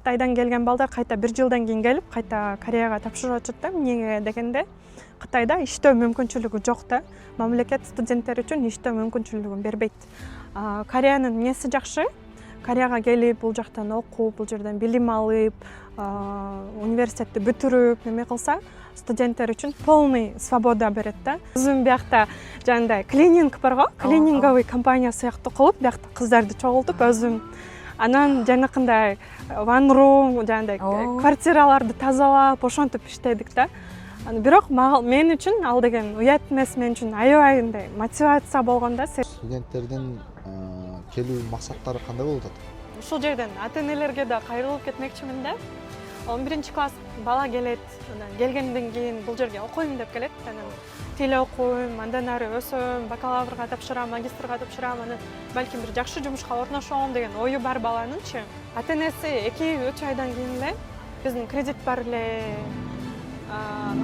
Кытайдан келген балдар кайта 1 жылдан кийин келип кайта Кореяга тапшырып атышат да. Эмнеге дегенде Кытайда иштөө мүмкүнчүлүгү жок да. Мамлекет студенттер үчүн иштөө мүмкүнчүлүгүн бербейт. Кореянын эмнеси жакшы? Кореяга келип, бул жактан окуп, бул жерден билим алып, университетти бүтүрүп, эме кылса, студенттер үчүн полный свобода берет да. Өзүм биякта жандай клининг барго, клининговый компания сыяктуу кылып, биякта кыздарды чогултуп, өзүм анан жанакындай one room, жандай квартираларды тазалап, ошентип иштедик да. Бирок мен үчүн ал деген уят эмес, мен үчүн аябай мындай мотивация болгон да. Студенттердин келүү максаттары кандай болуп атат? Ушул жерден ата-энелерге да кайрылып кетмекчимин да. 11-класс бала келет, анан келгенден кийин бул жерге окуйм деп келет. Анан тил окуйм, андан ары өсөм, бакалаврга тапшырам, магистрга тапшырам, анан балким бир жакшы жумушка орношом деген ою бар баланынчы. Ата-энеси 2-3 айдан кийин эле биздин кредит бар эле,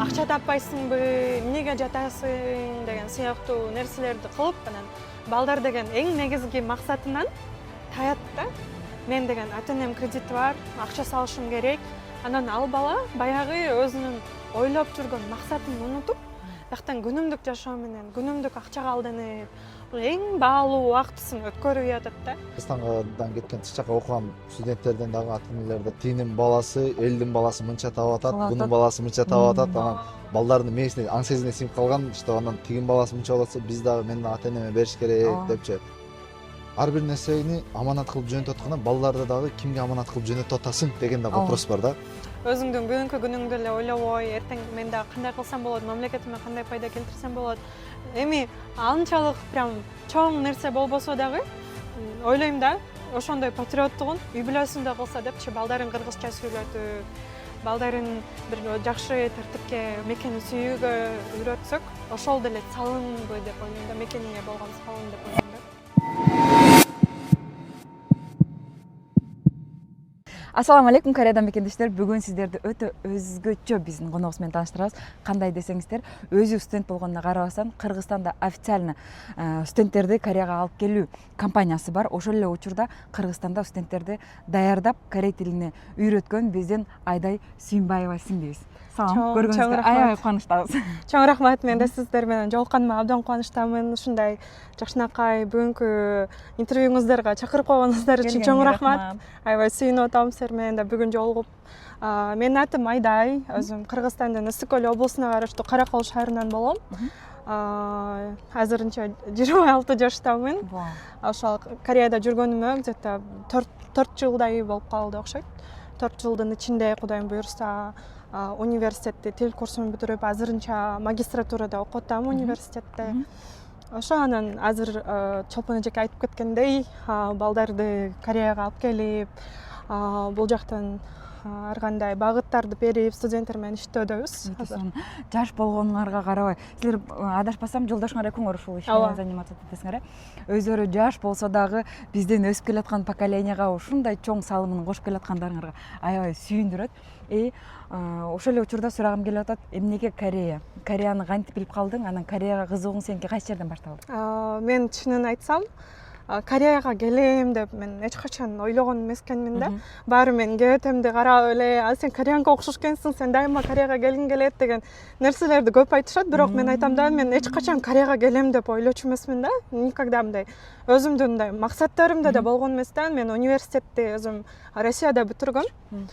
акча таппайсыңбы, эмнеге жатасың деген сыяктуу нерселерди кылып, анан балдар деген эң негизги максатынан таят да. Мен деген ата-энем кредити бар, акча салышым керек. Анан ал бала баягы өзүнүн ойлоп жүргөн максатын унутуп, бияктан күнүмдүк жашоо менен, күнүмдүк акчага алданып, эң баалуу убактысын өткөрүп жатат да. Кыргызстандан кеткен тыш жака окуган студенттерден дагы ата-энелер да тигинин баласы, элдин баласы мынча таап атат, бунун баласы мынча таап атат, анан балдардын мээсине, аң сезине сиңип калган, что анан тигин баласы мынча болсо, биз дагы мен да ата-энеме бериш керек депчи. Ар бир нерсени аманат кылып жөнөтүп атканда балдарды дагы кимге аманат кылып жөнөтүп атасың деген да вопрос бар да. Өзүңдүн бүгүнкү күнүңдү эле ойлобой, эртең мен дагы кандай кылсам болот, мамлекетиме кандай пайда келтирсем болот. Эми анчалык прям чоң нерсе болбосо дагы ойлойм да, ошондой патриоттугун үй бүлөсүндө кылса депчи, балдарын кыргызча сүйлөтүп, балдарын бир жакшы тартипке, мекени сүйүүгө үйрөтсөк, ошол деле салымбы деп ойлойм да, мекенине болгон салым деп ойлойм да. Ассаламу алейкум, Кореядан бекендештер. Бүгүн сиздерди өтө өзгөчө биздин коногубуз менен тааныштырабыз. Кандай десеңиздер, өзү студент болгонуна карабастан, Кыргызстанда официально студенттерди Кореяга алып келүү компаниясы бар. Ошол эле учурда Кыргызстанда студенттерди даярдап, корей тилине үйрөткөн биздин Айдай Сүйүнбаева сиңдибиз. Салам, көргөнүңүзгө аябай кубанычтабыз. Чоң рахмат, мен да сиздер менен жолукканыма абдан кубанычтамын. Ушундай жакшынакай бүгүнкү интервьюңуздарга чакырып койгонуңуздар үчүн чоң рахмат. Аябай сүйүнүп атам силер менен да бүгүн жолугуп. Менин атым Айдай, өзүм Кыргызстандын Ысык Көл облусуна караштуу Каракол шаарынан болом. Азырынча 26 жаштамын. Ошол Кореяда жүргөнүмө где-то 4 жылдай болуп калды окшойт. 4 жылдын ичинде Кудайым буюрса университетте тил курсун бүтүрүп, азырынча магистратурада окуп атам университетте. Ошо анан азыр чолпон эжеке айтып кеткендей, балдарды Кореяга алып келип, бул жактан ар кандай багыттарды берип, студенттер менен иштөөдөбүз. Жаш болгонуңарга карабай, силер адашпасам жолдошуңар экөөңөр ушул иш менен заниматься этесиңер. Өздөрү жаш болсо дагы биздин өсүп келаткан поколениега ушундай чоң салымын кошуп келаткандарыңарга аябай сүйүндүрөт. Ошол эле учурда сурагым келип атат, эмнеге Корея? Кореяны кантип билип калдың? Анан Кореяга кызыгууң сеники кайсы жерден башталды? Мен чынын айтсам, Кореяга келем деп мен эч качан ойлогон эмес экенмин да. Баары мен кебетемди карап эле, сен кореянга окшош экенсиң, сен дайыма Кореяга келгиң келет деген нерселерди көп айтышат. Бирок мен айтам да, мен эч качан Кореяга келем деп ойлочу эмесмин да. Никогда мындай өзүмдүн мындай максаттарымда да болгон эмес да. Мен университетти өзүм Россияда бүтүргөм.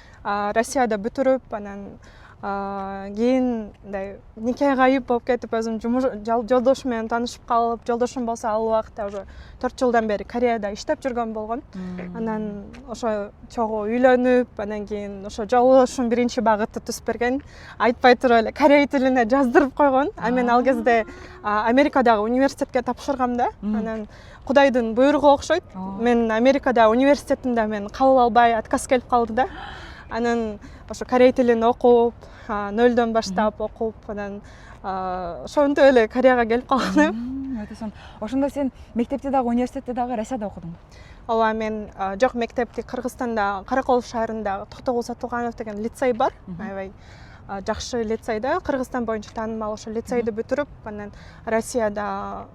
Россияда бүтүрүп, анан кийин мындай нике кайып болуп кетип, өзүм жолдошум менен таанышып калып, жолдошум болсо ал убакта уже 4 жылдан бери Кореяда иштеп жүргөн болгон. Анан ошо чогуу үйлөнүп, анан кийин ошо жолдошум биринчи багытты түзүп берген. Айтпай туруп эле корей тилине жаздырып койгон. Мен ал кезде Америкадагы университетке тапшыргам да. Анан Кудайдын буйругу окшойт. Мен Америкада университетинде мен кабыл албай, отказ келип калды да. Анан ошо корей тилин окуп, нөлдөн баштап окуп, анан ошентип эле Кореяга келип калдым. Ошондо сен мектепте дагы, университетте дагы Россияда окудуң? Ооба, мен жок, мектепти Кыргызстанда Каракол шаарында Токтогул Сатылганов деген лицей бар. Аябай жакшы лицей да, Кыргызстан боюнча таанымал ошо лицейди бүтүрүп, анан Россияда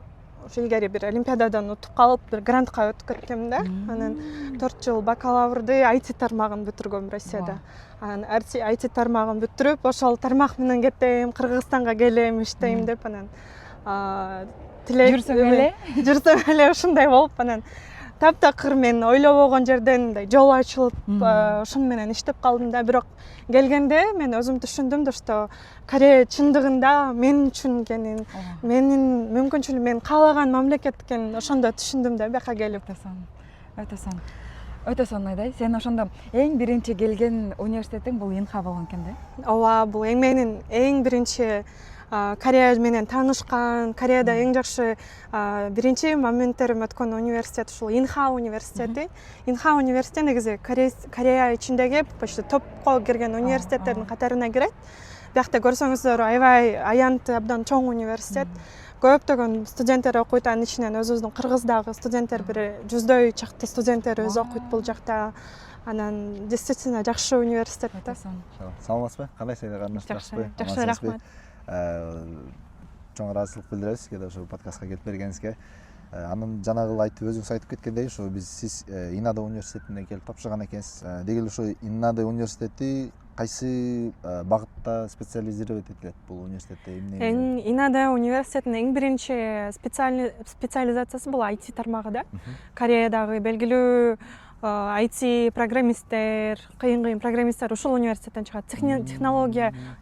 ошо илгери бир олимпиададан утуп калып бир грантка өтүп кеткем да. Анан 4 жыл бакалаврды IT тармагын бүтүргөм Россияда. Анан IT тармагын бүтүрүп, ошол тармак менен кетем, Кыргызстанга келем, иштейм деп анан жүрсөм эле ушундай болуп анан таптакыр мен ойлобогон жерден мындай жол ачылып, ошону менен иштеп калдым да. Бирок келгенде мен өзүм түшүндүм да, что Корея чындыгында мен үчүн экенин, менин мүмкүнчүлүгүм, мен каалаган мамлекет экенин ошондо түшүндүм да бияка келип. Өтө сонун Айдай. Сен ошондо эң биринчи келген университетиң бул Инха болгон экен да? Ооба, бул менин эң биринчи Корея менен таанышкан, Кореяда эң жакшы биринчи моменттерим өткөн университет ушул Инха университети. Инха университети негизи Корея ичиндеги почти топко кирген университеттердин катарына кирет. Биякта көрсөңүздөр аябай аянт, абдан чоң университет. Көптөгөн студенттер окуйт, анын ичинен өзүбүздүн Кыргыздагы студенттер бир 100дөй чакты студенттер өзү окуйт бул жакта. Анан действительно жакшы университет да. Саламатсызбы? Кандай сайда караштырасызбы? Жакшы, рахмат. Чоң ыраазычылык билдиребиз сизге ошо подкастка келип бергениңизге. Анын жанагы айтып өзүңүз айтып кеткендей, ошо сиз Инада университетине келип тапшырган экенсиз. Деги эле ошо Инада университети кайсы багытта специализировать этилет бул университетте? Инада университетинин эң биринчи специализациясы бул IT тармагы да. Кореядагы белгилүү IT программисттер, кыйын программисттер ушул университеттен чыгат.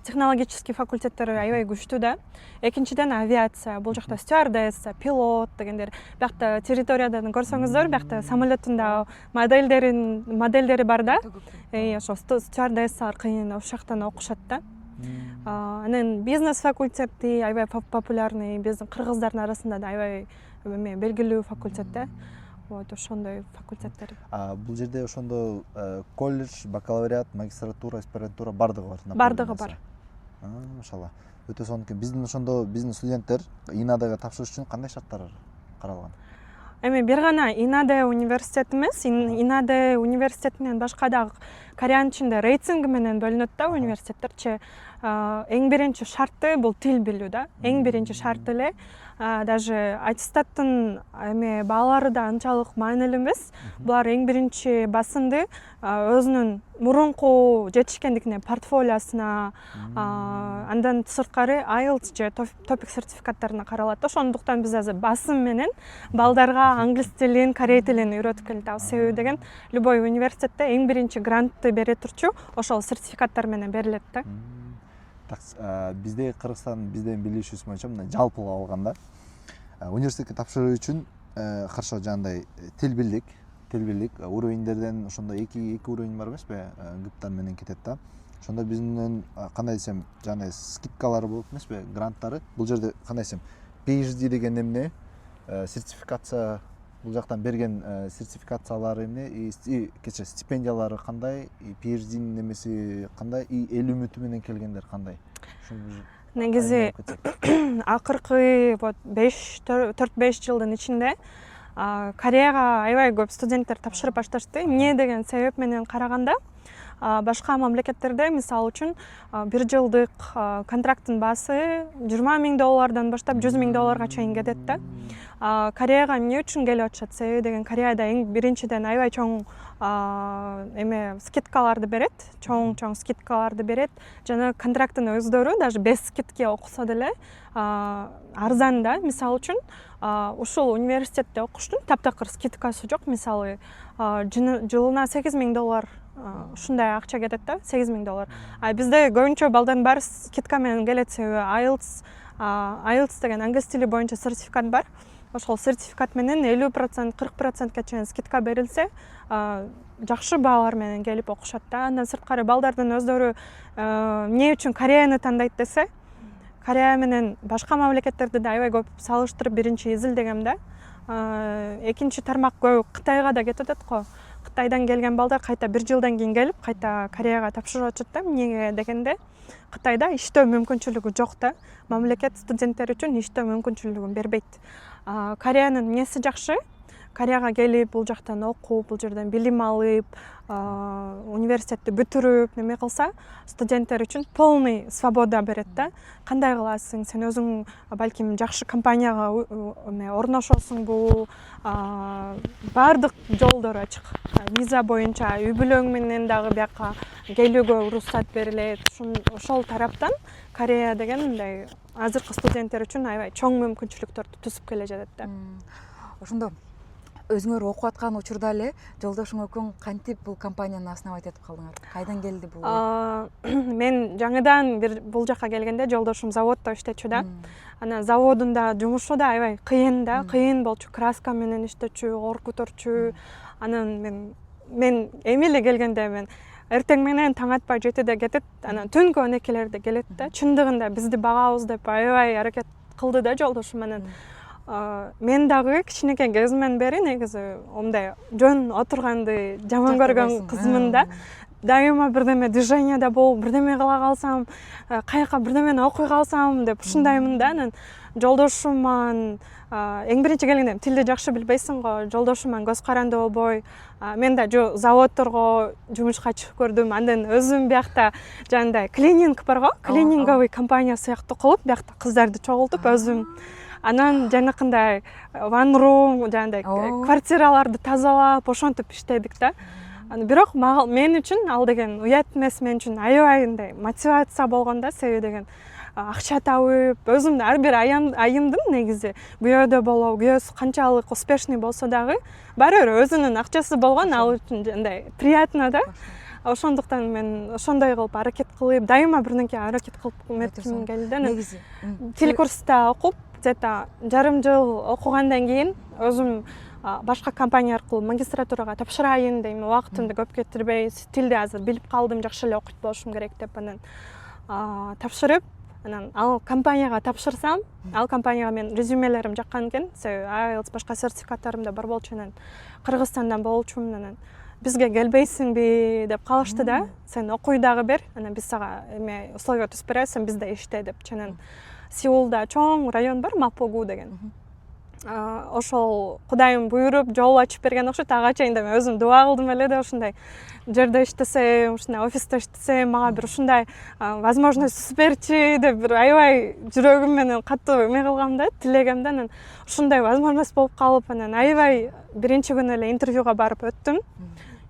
Технологический факультеттери аябай күчтүү да. Экинчиден авиация, бул жакта стюардесса, пилот дегендер. Биякта территориядан көрсөңүздөр, биякта самолеттин да модельдери бар да. Ошо стюардесса кыйын ошол жактан окушат да. Анан бизнес факультети аябай популярный, биздин кыргыздардын арасында да аябай белгилүү факультет да. Вот ошондой факультеттер. Бул жерде ошондо колледж, бакалавриат, магистратура, аспирантура бардыгы бар. Бардыгы бар. Машалла. Өтө сонун экен. Биздин студенттер Инадага тапшырыш үчүн кандай шарттар каралган? Бир гана Инада университети эмес, Инада университетинен башка дагы Кореянын ичинде рейтинги менен бөлүнөт да университеттерчи. Эң биринчи шарты бул тил билүү да. Эң биринчи шарты эле. Даже аттестаттын баалары да анчалык маанилүү эмес. Булар эң биринчи басымды өзүнүн мурунку жетишкендигине, портфолиосуна, андан сырткары IELTS же TOEIC сертификаттарына каралат. Ошондуктан биз азыр басым менен балдарга англис тилин, корей тилин үйрөтүп келатабыз. Себеби деген любой университетте эң биринчи грантты бере турчу ошол сертификаттар менен берилет да. Бизде Кыргызстан, бизден билишибиз боюнча мындай жалпылап алганда университетке тапшыруу үчүн каршы жандай тил билдик, уровеньдерден ошондо эки уровень бар эмеспи? ГИПТар менен кетет да. Ошондо биздин кандай десем, жана скидкалары болот эмеспи, гранттары. Бул жерде кандай десем, PhD деген эмне, сертификация, бул жактан берген сертификациялары эмне, стипендиялары кандай, PhD'нин немеси кандай, эл үмүтү менен келгендер кандай? Негизи акыркы 4-5 жылдын ичинде Кореяга аябай көп студенттер тапшырып башташты. Эмне деген себеп менен караганда, башка мамлекеттерде мисалы үчүн 1 жылдык контракттын баасы $20,000 баштап $100,000 чейин кетет да. Кореяга эмне үчүн келип атышат? Себеби деген Кореяда эң биринчиден аябай чоң скидкаларды берет, чоң скидкаларды берет. Жана контракттын өздөрү даже без скидки окуса деле арзан да. Мисалы үчүн ушул университетте окуштун таптакыр скидкасы жок. Мисалы жылына $8,000 ушундай акча кетет да, $8,000. Бизде көбүнчө балдардын баары скидка менен келет, себеби IELTS деген англис тили боюнча сертификат бар. Ошол сертификат менен 50%, 40%га чейин скидка берилсе, жакшы баалар менен келип окушат да. Андан сырткары балдардын өздөрү эмне үчүн Кореяны тандайт десе, Корея менен башка мамлекеттерди да аябай көп салыштырып биринчи изилдегем да. Экинчи тармак көбү Кытайга да кетет го. Кытайдан келген балдар кайта 1 жылдан кийин келип, кайта Кореяга тапшырып атышат да. Эмнеге дегенде, Кытайда иштөө мүмкүнчүлүгү жок да. Мамлекет студенттер үчүн иштөө мүмкүнчүлүгүн бербейт. Кореянын эмнеси жакшы? Кореяга келип бул жактан окуп, бул жерден билим алып, университетти бүтүрүп неме кылса, студенттер үчүн полный свобода берет да. Кандай кыласың, сен өзүң балким жакшы компанияга орношосуңбу, баардык жолдор ачык. Виза боюнча үй бүлөң менен дагы бияка келүүгө уруксат берилет. Ошол тараптан Корея деген мындай азыркы студенттер үчүн аябай чоң мүмкүнчүлүктөрдү түзүп келе жатат да. Ошондо өзүңөр окуп аткан учурда эле жолдошуң экөөң кантип бул компанияны основать этип калдыңар? Кайдан келди бул? Мен жаңыдан бул жака келгенде жолдошум заводдо иштечү да. Анан заводунда жумушу да аябай кыйын да, кыйын болчу, краска менен иштечү, коркуторчу. Анан мен эми эле келгенде мен эртең менен таң атпай 7-де кетет, анан түнкү 12-лерде келет да. Чындыгында бизди багабыз деп аябай аракет кылды да жолдошум менен. Мен дагы кичинекей кезимден бери негизи мындай жөн отурганды жаман көргөн кызмын да. Дайыма бирдеме движениеде болуп, бирдеме кыла калсам, каяка бирдемени окуй калсам деп ушундаймын да. Анан жолдошуман эң биринчи келгенде тилди жакшы билбейсиң го, жолдошуман көз каранды болбой, мен да заводторго жумушка чыгып көрдүм. Андан өзүм биякта жандай клининг бар го, клининговый компания сыяктуу кылып, биякта кыздарды чогултуп өзүм. Анан жанакындай ван-рум, жандай квартираларды тазалап, ошентип иштедик да. Бирок мен үчүн ал деген уят эмес, мен үчүн аябай мындай мотивация болгон да, себеби деген акча табып, өзүмдү ар бир айымдын негизи күйөөдө болобу, күйөөсү канчалык успешный болсо дагы баары бир өзүнүн акчасы болгон, ал үчүн жандай приятно да. Ошондуктан мен ошондой кылып аракет кылып, дайыма бирнеке аракет кылып метким келди. Негизи тил курста окуп, где-то жарым жыл окугандан кийин өзүм башка компания аркылуу магистратурага тапшырайын дейм, убактымды көп кетирбей, тилди азыр билип калдым, жакшы эле окуйт болушум керек деп анан тапшырып, анан ал компанияга тапшырсам, ал компанияга мен резюмелерим жаккан экен, себеби IELTS башка сертификаттарым да бар болчу, анан Кыргызстандан болчумун, анан бизге келбейсиңби деп калышты да, сен окуй дагы бер, анан биз сага эме условия түзүп беребиз, сен бизде иште деп. Анан Сеулда чоң район бар, Мапогу деген. Ошол Кудайым буйруп жол ачып берген окшойт. Ага чейин да мен өзүм дуа кылдым эле да, ушундай жерде иштесем, ушундай офисте иштесем, мага бир ушундай возможность түзүп берчи деп бир аябай жүрөгүм менен катуу эме кылгам да, тилегем да. Анан ушундай возможность болуп калып, анан аябай биринчи күнү эле интервьюга барып өттүм.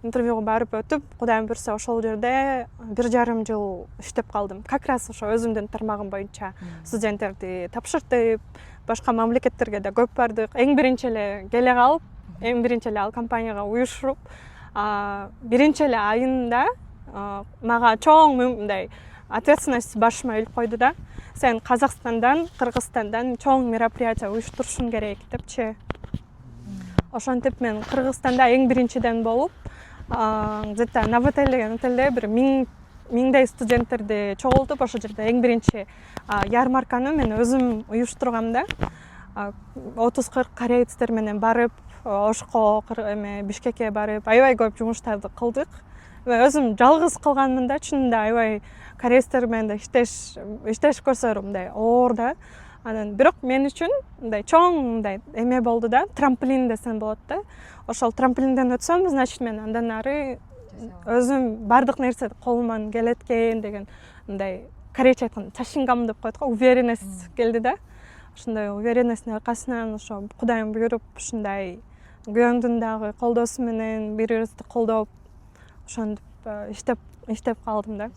Интервьюга барып өтүп, Кудайым буйрса ошол жерде 1,5 жыл иштеп калдым. Как раз ошо өзүмдүн тармагым боюнча студенттерди тапшыртып, башка мамлекеттерге да көп бардык. Эң биринчи эле келе калып, эң биринчи эле ал компанияга уюшуруп, биринчи эле айында мага чоң мындай ответственность башыма илип койду да. Сен Казакстандан, Кыргызстандан чоң мероприятие уюштурушуң керек депчи. Ошентип мен Кыргызстанда эң биринчиден болуп, где-то Новотель деген отелде бир миңдей студенттерди чогултуп, ошол жерде эң биринчи ярмарканы мен өзүм уюштургам да. 30-40 корейцтер менен барып, Ошко, Бишкекке барып, аябай көп жумуштарды кылдык. Мен өзүм жалгыз кылганмын да, чынында аябай корейцтер менен да иштеш көрсө мындай оор да. Анан бирок мен үчүн мындай чоң мындай эме болду да, трамплин десем болот да. Ошол трамплинден өтсөм, значит мен андан ары өзүм бардык нерсе колуман келет экен деген мындай корейче айтканда чашингам деп коет го, уверенность келди да. Ошондой уверенностьтун аркасынан ошо Кудайым буйруп ушундай күйөөмдүн дагы колдоосу менен бири-бирибизди колдоп, ошентип иштеп калдым да.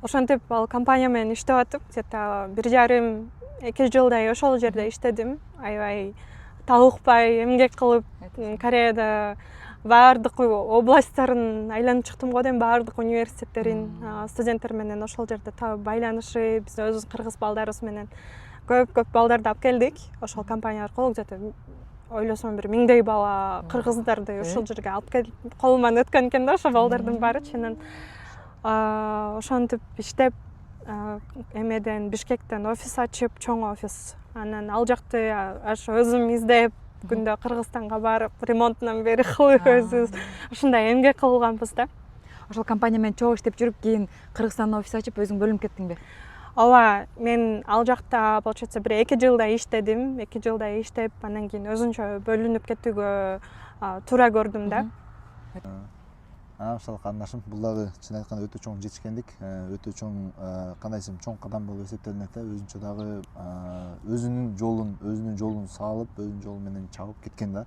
Ошентип ал компания менен иштеп атып, где-то 1,5-2 жылдай ошол жерде иштедим. Аябай талыкпай, эмгек кылып, Кореяда баардык областтарын айланып чыктым го дейм, баардык университеттерин, студенттер менен ошол жерде байланышып, биз өзүбүз кыргыз балдарыбыз менен көп балдарды алып келдик. Ошол компания аркылуу где-то ойлосом бир 1000дей бала кыргыздарды ошол жерге алып келип колуман өткөн экен да, ошол балдардын баары. Анан ошентип иштеп, эмеден Бишкектен офис ачып, чоң офис. Анан ал жакты аш өзүм издеп, күндө Кыргызстанга барып, ремонтунан бери кылып өзүбүз ушундай эмгек кылганбыз да. Ошол компания менен чогуу иштеп жүрүп, кийин Кыргызстанда офис ачып, өзүң бөлүнүп кеттиңби? ооба мен ал жакта получается бир 2 жылдай иштедим. 2 жылдай иштеп анан кийин өзүнчө бөлүнүп кетүүгө туура көрдүм да. Мисалы кандашым, бул дагы чын айтканда өтө чоң жетишкендик, өтө чоң кандай десем, чоң кадам болуп эсептелинет да. Өзүнчө дагы өзүнүн жолун салып, өзүнүн жолу менен чабып кеткен да.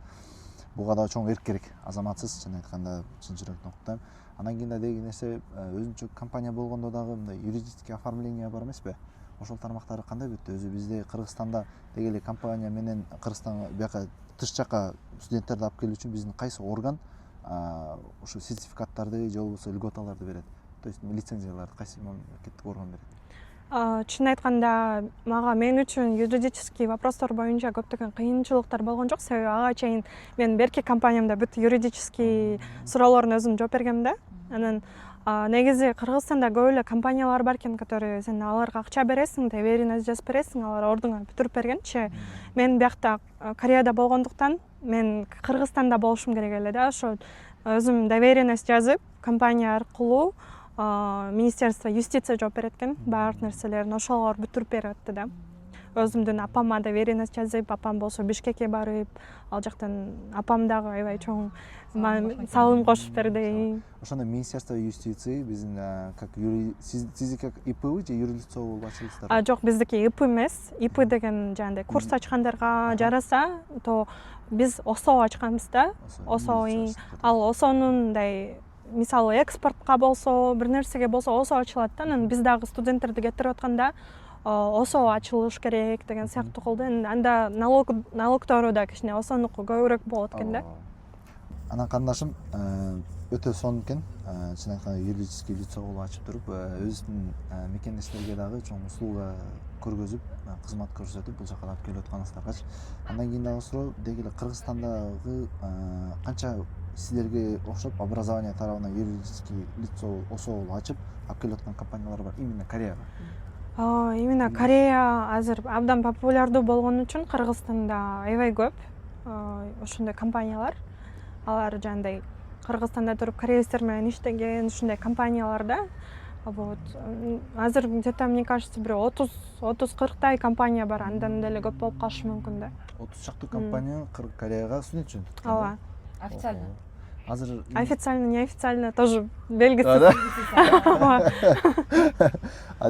Буга да чоң эрк керек, азаматсыз чын айтканда, чын жүрөктөн куттайм. Анан кийин да деги нерсе, өзүнчө компания болгондо дагы мындай юридический оформление бар эмеспи? Ошол тармактары кандай бүттү? Өзү бизде Кыргызстанда деги эле компания менен Кыргызстанга бияка тыш жака студенттерди алып келүү үчүн биздин кайсы орган ушу сертификаттарды же болбосо льготаларды берет? То есть лицензияларды кайсы мамлекеттик орган берет? Чын айтканда мен үчүн юридический вопростор боюнча көптөгөн кыйынчылыктар болгон жок. Себеби ага чейин мен берки компаниямда бүт юридический суроолоруна өзүм жооп бергем да. Анан негизи Кыргызстанда көп эле компаниялар бар экен, которые сен аларга акча бересиң, доверенность жазып бересиң, алар ордуңа бүтүрүп бергенчи. Мен биякта Кореяда болгондуктан мен Кыргызстанда болушум керек эле да. Ошо өзүм доверенность жазып, компания аркылуу Министерство юстиция жооп берет экен. Баардык нерселерин ошолор бүтүрүп берип атты да. Өзүмдүн апама доверенность жазып, апам болсо Бишкекке барып, ал жактан апам дагы аябай чоң салым кошуп берди. Ошондо Министерство юстиции биздин как сиз как ИП же юрлицо болуп ачылдыңыздар? Жок, биздики ИП эмес. ИП деген жандай курс ачкандарга жараса, то биз ОСО ачканбыз да. ОСО, ал ОСОнун мындай мисалы экспортко болсо, бир нерсеге болсо ОСО ачылат да. Анан биз дагы студенттерди кетирип атканда ОСО ачылыш керек деген сыяктуу кылды. Анда налогтору да кичине ОСОнуку көбүрөөк болот экен да. Анан кандашым өтө сонун экен. Чын айтканда юридический лицо болуп ачып туруп, өзүнүн мекендештерге дагы чоң услуга көргөзүп, кызмат көрсөтүп бул жака алып келип атканыңыздаргачы. Андан кийин дагы суроо, деги эле Кыргызстандагы канча сиздерге окшоп образование тарабынан юридический лицо ОСО болуп ачып алып келип аткан компаниялар бар именно Кореяга? Именно Корея азыр абдан популярдуу болгон үчүн Кыргызстанда аябай көп ошондой компаниялар. Алар жандай Кыргызстанда туруп кореецтер менен иштеген ушундай компаниялар да. Вот азыр где-то мне кажется бир 30-40 компания бар. Андан деле көп болуп калышы мүмкүн да. 30 чактуу компания Кореяга студент үчүн? Ооба. Официально. Азыр Официально, неофициально тоже белгисиз.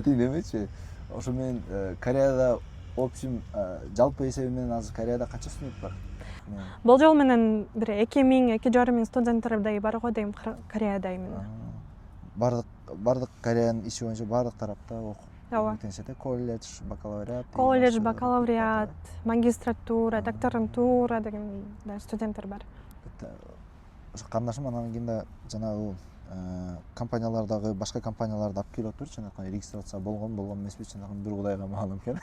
Тиги немечи? Ошо менен Кореяда общем жалпы эсеби менен азыр Кореяда канча студент бар? Болжол менен бир 2000-2500 студенттердей бар го дейм Кореяда именно. Бардык Кореянын иши боюнча бардык тарапта окуп Ооба. Колледж, бакалавриат. Колледж, бакалавриат, магистратура, докторантура деген студенттер бар. Ошо кандашым анан кийин да жанагы компаниялардагы башка компанияларды алып келип атпайбы, чын айтканда регистрация болгон эмеспи, чын айтканда бир Кудайга маалым экен.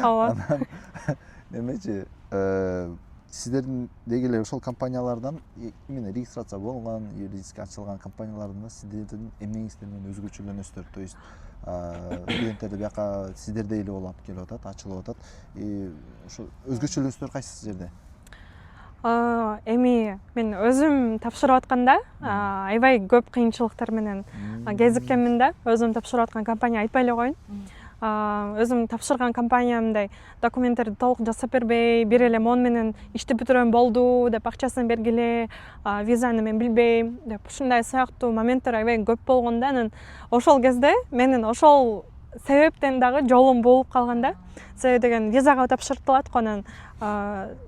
Ооба. Анан немечи сиздердин деги эле ошол компаниялардан именно регистрация болгон, юридически ачылган компаниялардан сиздердин эмнеңиздер менен өзгөчөлөнөсүздөр? То есть студенттерди бияка сиздердей эле болуп алып келип атат, ачылып атат. Ошо өзгөчөлөнүшүздөр кайсы сиздерде? Эми мен өзүм тапшырып атканда аябай көп кыйынчылыктар менен кезиккенмин да. Өзүм тапшырып аткан компания айтпай эле коеюн. Өзүм тапшырган компаниямдай документтерди толук жасап бербей, бир эле мон менен ишти бүтүрөм болду деп акчасын бергиле, визаны мен билбейм деп ушундай сыяктуу моменттер аябай көп болгон да. Анан ошол кезде менин ошол себептен дагы жолум болуп калган да. Себеби деген визага тапшыртылат го, анан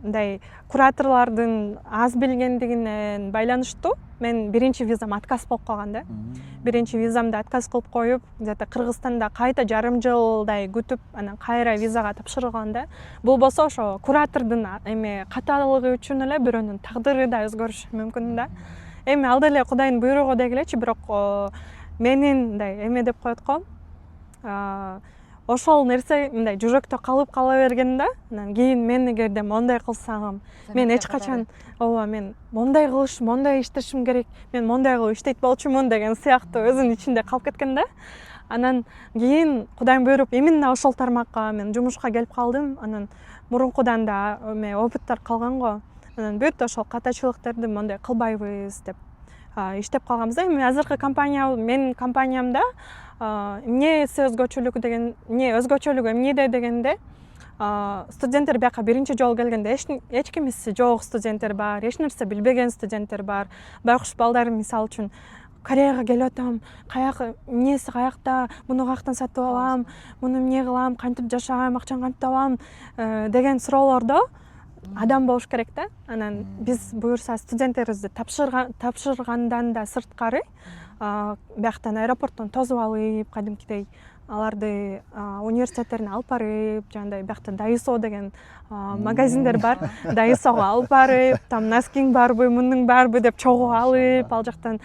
мындай кураторлордун аз билгендигинен байланыштуу мен биринчи визам отказ болуп калган да. Биринчи визамды отказ кылып коюп, где-то Кыргызстанда кайта жарым жылдай күтүп, анан кайра визага тапшырылган да. Бул болсо ошо куратордун эми каталыгы үчүн эле бирөөнүн тагдыры да өзгөрүшү мүмкүн да. Эми ал деле Кудайдын буйругу дегилечи, бирок менин мындай эме деп коет го. Ошол нерсе мындай жүрөктө калып кала берген да. Анан кийин мен эгерде мондай кылсам, мен эч качан ооба мен мондай иштешим керек, мен мондай кылып иштейт болчумун деген сыяктуу өзүнүн ичинде калып кеткен да. Анан кийин Кудайым буйруп именно ошол тармакка мен жумушка келип калдым. Анан мурункудан да опыттар калган го. Анан бүт ошол катачылыктарды мондай кылбайбыз деп иштеп калганбыз. Эми азыркы менин компаниямда эмнеси өзгөчөлүгү деген эмнеде дегенде, студенттер бияка биринчи жолу келгенде эч кимиси жок студенттер бар, эч нерсе билбеген студенттер бар. Байкуш балдар мисалы үчүн Кореяга келип атам, эмнеси каякта, муну каяктан сатып алам, муну эмне кылам, кантип жашайм, акчаны кантип табам деген суроолордо адам болуш керек да. Анан биз буюрса студенттерибизди тапшыргандан да сырткары бияктан аэропорттон тосуп алып, кадимкидей аларды университеттерине алып барып, жандай биякта Daiso деген магазиндер бар. Daiso'га алып барып, там носкиң барбы, мундуң барбы деп чогуу алып, ал жактан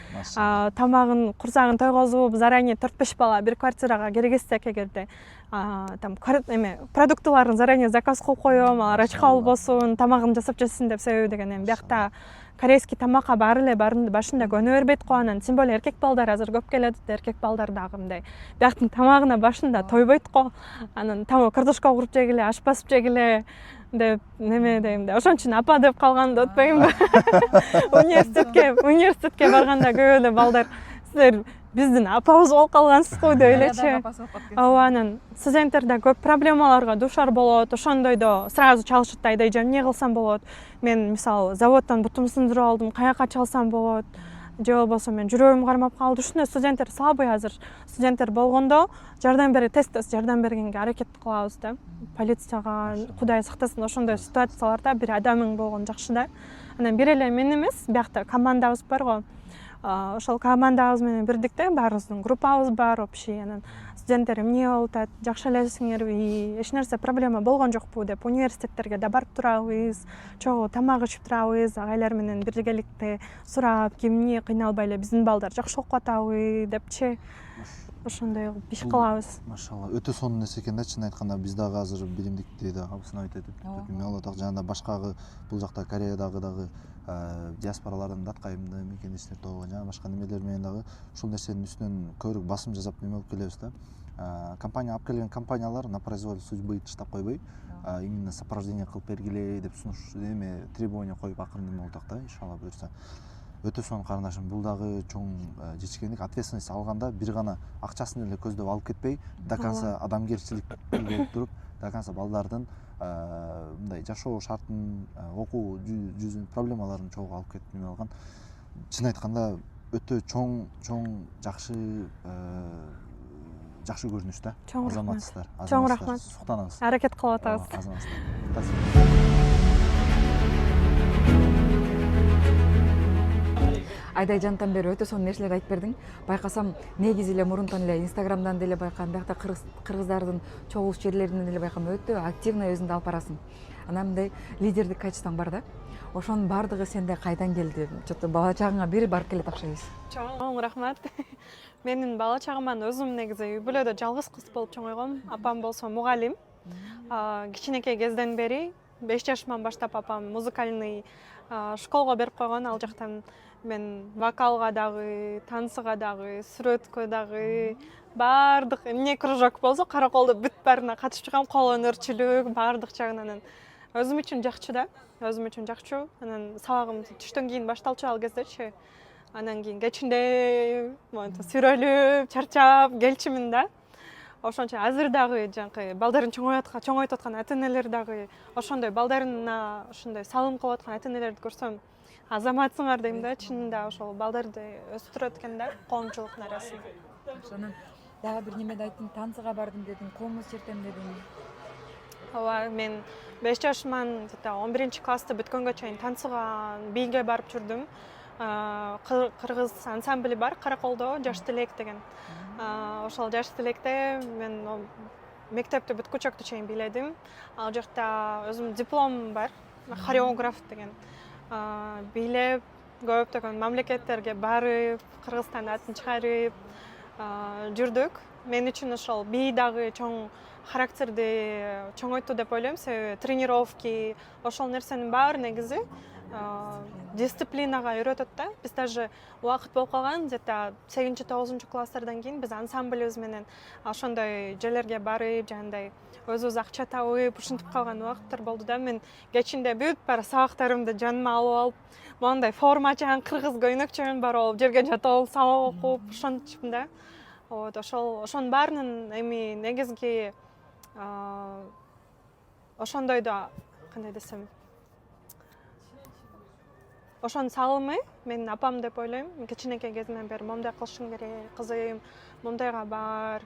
тамагын, курсагын тойгозуп, заранее 4-5 бала бир квартирага киргизсек эгерде, там продуктыларын заранее заказ кылып коем, алар ач кабыл болсун, тамагын жасап жесин деп. Себеби деген эми биякта корейский тамакка баары эле башында көнө бербейт го. Анан тем более эркек балдар азыр көп келет, эркек балдар дагы мындай бияктын тамагына башында тойбойт го. Анан картошка куруп жегиле, аш басып жегиле деп неме дейм да. Ошон үчүн апа деп калганды утпайбы. Университетке барганда көп эле балдар силер биздин апабыз болуп калгансыз го деп элечи. Ооба, анан студенттер да көп проблемаларга душар болот. Ошондойдо сразу чалышат да, айдай эмне кылсам болот. Мен мисалы заводдон бутумду сындырып алдым, каяка чалсам болот, же болбосо мен жүрөгүм кармап калды. Ушундай студенттер слабый азыр. Студенттер болгондо тез жардам бергенге аракет кылабыз да. Полицияга, Кудай сактасын, ошондой ситуацияларда бир адамың болгон жакшы да. Анан бир эле мен эмес, биякта командабыз бар го. Ошол командабыз менен бирдикте баарыбыздын группабыз бар, общий. Анан студенттер эмне болуп атат, жакшы элесиңерби, эч нерсе проблема болгон жокпу деп университеттерге да барып турабыз, чогуу тамак ичип турабыз, агайлар менен биргеликте сурап, ким эмне кыйналбай эле биздин балдар жакшы окуп атабы депчи. Ошондой иш кылабыз. Машалла, өтө сонун нерсе экен да, чын айтканда. Биз дагы азыр билимдикти да абысына айтып эме болуп атат. Жана башкагы бул жакта Кореядагы дагы диаспоралардан даткайымды мекендештер тобу жана башка немелер менен дагы ушул нерсенин үстүнөн көбүрөөк басым жасап неме болуп келебиз да. Компания алып келген компаниялар на произвол судьбы таштап койбой, именно сопровождение кылып бергиле деп сунуш требование коюп акырын неме болуп атат да, иншалла буюрса. Өтө сонун карындашым, бул дагы чоң жетишкендик. Ответственность алганда бир гана акчасын эле көздөп алып кетпей, до конца адамгерчилик болуп туруп, до конца балдардын мындай жашоо шартын, окуу жүзүн проблемаларын чогуу алып кетип неме алган. Чын айтканда өтө чоң жакшы көрүнүш да. Азаматсыздар. Чоң рахмат. Суктанабыз. Аракет кылып атабыз. Айдай жантан бери өтө сонун нерселер айтып бердиң. Байкасам, негизи эле мурунтан эле Инстаграмдан деле байкам, биякта кыргыздардын чогулуш жерлеринен эле байкам өтө активно өзүңдү алып барасың. Анан мындай лидердик качествоң бар да. Ошонун баардыгы сенде кайдан келди? Чото бала чагыңа бери барып келет окшойбуз. Чоң рахмат. Менин бала чагыман өзүм негизи үй бүлөдө жалгыз кыз болуп чоңойгом. Апам болсо мугалим. Кичинекей кезден бери 5 жашыман баштап апам музыкальный школго берип койгон. Ал жактан мен вокалга дагы, танцыга дагы, сүрөткө дагы, баардык эмне кружок болсо караколдо бүт баарына катышып чыгам. Кол өнөрчүлүк баардык жагынан өзүм үчүн жакчы да. Өзүм үчүн жакчу. Анан сабагым түштөн кийин башталчу ал кездечи. Анан кийин кечинде сүрөлүп, чарчап келчимин да. Ошончо азыр дагы жанакы балдарын чоңойтуп аткан ата-энелер дагы ошондой балдарына ошондой салым кылып аткан ата-энелерди көрсөм, азаматсыңар дейм да, чынында ошол балдарды өстүрөт экен да, коомчулуктун арасында. Ошонун дагы бир немеде айттың, танцыга бардым дедиң, комуз чертем дедиң. Ооба, мен 5 жашыман 11 класста бүткөнгө чейин танцыга, бийге барып жүрдүм. Кыргыз ансамбли бар Караколдо, Жаш Тилек деген. Ошол Жаш Тилекте мен мектепти бүткүчөктү чейин бийледим. Ал жакта өзүм дипломум бар, хореограф деген. Бийлеп, көптөгөн мамлекеттерге барып, Кыргызстандын атын чыгарып жүрдүк. Мен үчүн ошол бий дагы чоң характерди чоңойту деп ойлойм. Себеби тренировки, ошол нерсенин баары негизи дисциплинага үйрөтөт да. Биз даже убакыт болуп калган, где-то 8-9 класстардан кийин биз ансамблибиз менен ошондой жерлерге барып, жандай өзүбүз акча табып, ушинтип калган убакыттар болду да. Мен кечинде бүт бара сабактарымды жаныма алып алып, моундай формачан кыргыз көйнөкчөмүн бар болуп, жерге жатып алып, сабак окуп, ушинтипмин да. Вот, ошонун баарынын эми негизги ошондой да, кандай десем, ошонун салымы менин апам деп ойлойм. Кичинекей кезимден бери момундай кылышың керек, кызым, мондайга бар.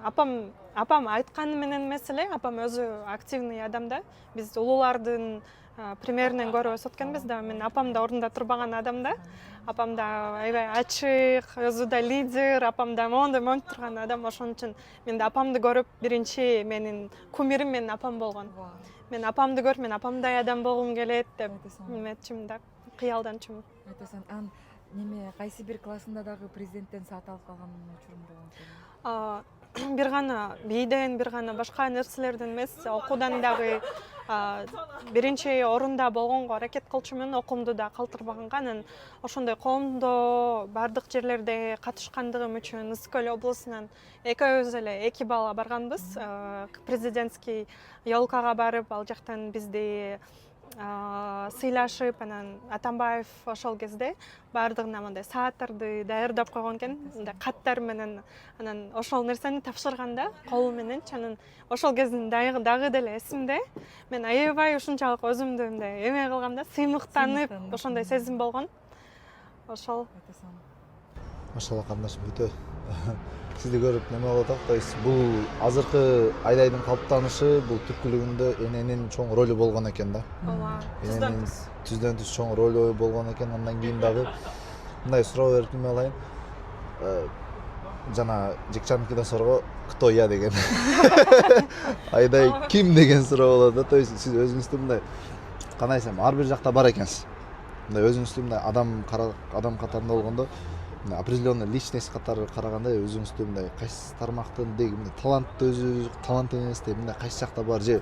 Апам айтканы менен эмес эле, апам өзү активный адам да. Биз улуулардын примеринен көрүп өсүп өткөнбүз да. Мен апам да ордунда турбаган адам да. Апам да аябай ачык, өзү да лидер, апам да мондай монтип турган адам. Ошон үчүн мен да апамды көрүп, биринчи менин кумирим менин апам болгон. Мен апамды көрүп, мен апамдай адам болгум келет деп эметчимин да, кыялданчумун. Айтасың, ан неме кайсы бир классында дагы президенттен саат алып калган учурум болгон. Бир гана бийден, бир гана башка нерселерден эмес, окуудан дагы биринчи орунда болгонго аракет кылчумун, окуумду да калтырбаганга. Анан ошондой коомдо бардык жерлерде катышкандыгым үчүн Ысык Көл облусунан экөөбүз эле 2 бала барганбыз. Президентский ёлкага барып, ал жактан бизди сыйлашып, анан Атамбаев ошол кезде бардыгына мындай сааттарды даярдап койгон экен, мындай каттар менен. Анан ошол нерсени тапшырганда колу мененчи, анан ошол кездин дагы деле эсимде. Мен аябай ушунчалык өзүмдү мындай эме кылгам да, сыймыктанып, ошондой сезим болгон. Ошол. Машалла кандашым, өтө сизди көрүп неме болуп атат. То есть бул азыркы Айдайдын калыптанышы бул түпкүлүгүндө эненин чоң ролу болгон экен да. Ооба, Түздөн түз чоң ролу болгон экен. Андан кийин дагы мындай суроо берип неме кылайын. Жана Жекчановдон суроо кто я деген. Айдай ким деген суроо болот да. То есть сиз өзүңүздү мындай кандай десем, ар бир жакта бар экенсиз. Мындай өзүңүздү мындай адам катарында болгондо, определенный личность катары караганда өзүңүздү мындай кайсы тармактын деги мындай таланттуу талант эмес деп мындай кайсы жакта бар, же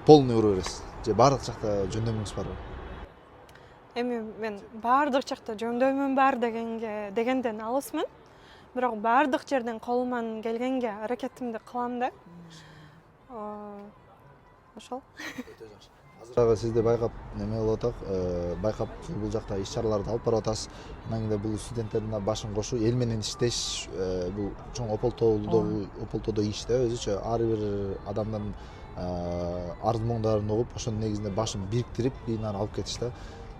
полный ура бересиз, же баардык жакта жөндөмүңүз барбы? Эми мен баардык жакта жөндөмүм бар дегенден алысмын. Бирок баардык жерден колуман келгенге аракетимди кылам да. Ошол. Өтө жакшы. Азыр сизди байкап неме болуп атат, байкап бул жакта иш-чараларды алып барып атасыз. Анан кийин бул студенттердин башын кошуу, эл менен иштеш, бул чоң ополтодо иш да, өзүчө ар бир адамдын арыз моңдарын угуп, ошонун негизинде башын бириктирип, кийин аны алып кетиш да.